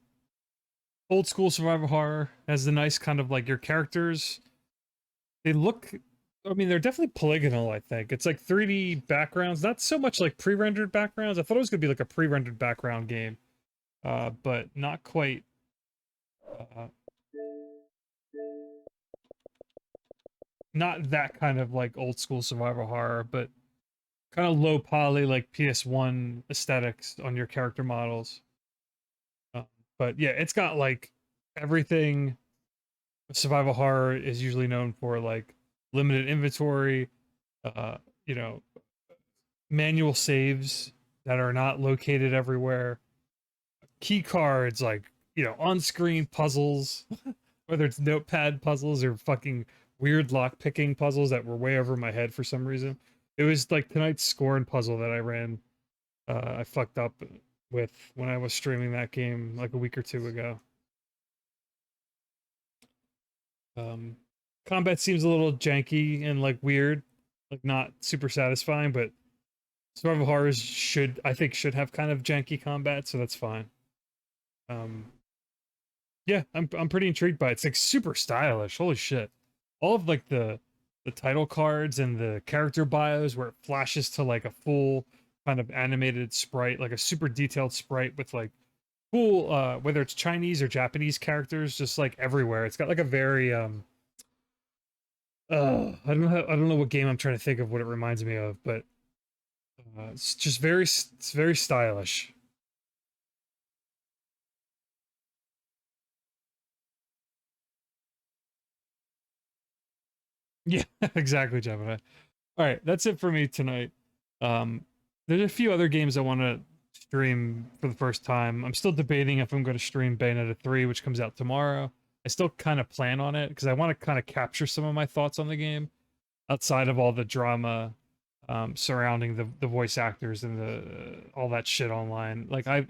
Old school survival horror has the nice kind of like your characters. They look. I mean, they're definitely polygonal. I think it's like 3D backgrounds, not so much like pre-rendered backgrounds. I thought it was gonna be like a pre-rendered background game, but not quite. Uh, not that kind of like old school survival horror, but kind of low poly like PS1 aesthetics on your character models. Uh, but yeah, it's got like everything survival horror is usually known for, like limited inventory, uh, you know, manual saves that are not located everywhere, key cards, like on-screen puzzles, whether it's notepad puzzles or fucking weird lock picking puzzles that were way over my head for some reason. It was like tonight's scorn puzzle that I ran. I fucked up with when I was streaming that game like a week or two ago. Um, Combat seems a little janky and like weird, like not super satisfying, but survival horrors I think should have kind of janky combat, so that's fine. Um, yeah, I'm pretty intrigued by it. It's like super stylish. Holy shit. All of like the title cards and the character bios where it flashes to like a full kind of animated sprite, like a super detailed sprite with like cool whether it's Chinese or Japanese characters just like everywhere. It's got like a very I don't know what game I'm trying to think of what it reminds me of, but it's very stylish. Yeah, exactly, Gemini. All right, that's it for me tonight. Um, there's a few other games I want to stream for the first time. I'm still debating if I'm going to stream Bayonetta 3, which comes out tomorrow. I still kind of plan on it because I want to kind of capture some of my thoughts on the game outside of all the drama surrounding the voice actors and the all that shit online. Like I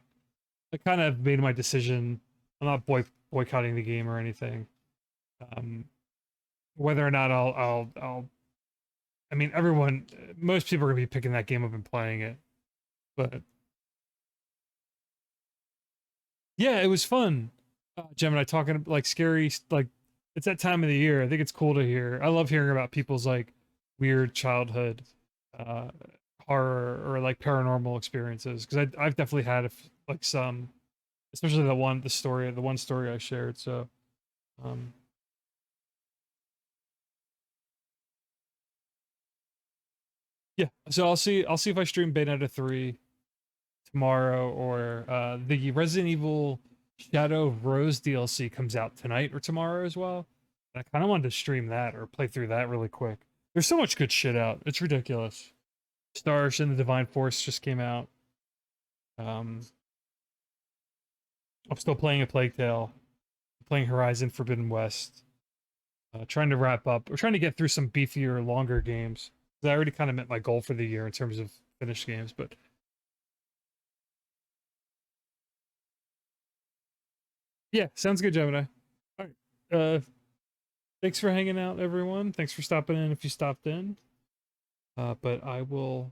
kind of made my decision. I'm not boycotting the game or anything. Um, Whether or not I'll I mean, everyone, most people are gonna be picking that game up and playing it. But yeah, it was fun. Gemini talking like scary, like it's that time of the year. I think it's cool to hear. I love hearing about people's like weird childhood uh, horror or like paranormal experiences because I've definitely had like some, especially the one story I shared. So um, yeah, so I'll see if I stream Bayonetta 3 tomorrow or the Resident Evil Shadow of Rose DLC comes out tonight or tomorrow as well. And I kind of wanted to stream that or play through that really quick. There's so much good shit out. It's ridiculous. Stars and the Divine Force just came out. Um, I'm still playing a Plague Tale, playing Horizon Forbidden West, trying to wrap up. We're trying to get through some beefier, longer games. I already kind of met my goal for the year in terms of finished games, but yeah, sounds good, Gemini. All right. Thanks for hanging out, everyone. Thanks for stopping in if you stopped in. But I will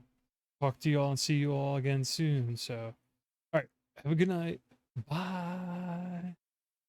talk to you all and see you all again soon. So, all right. Have a good night. Bye.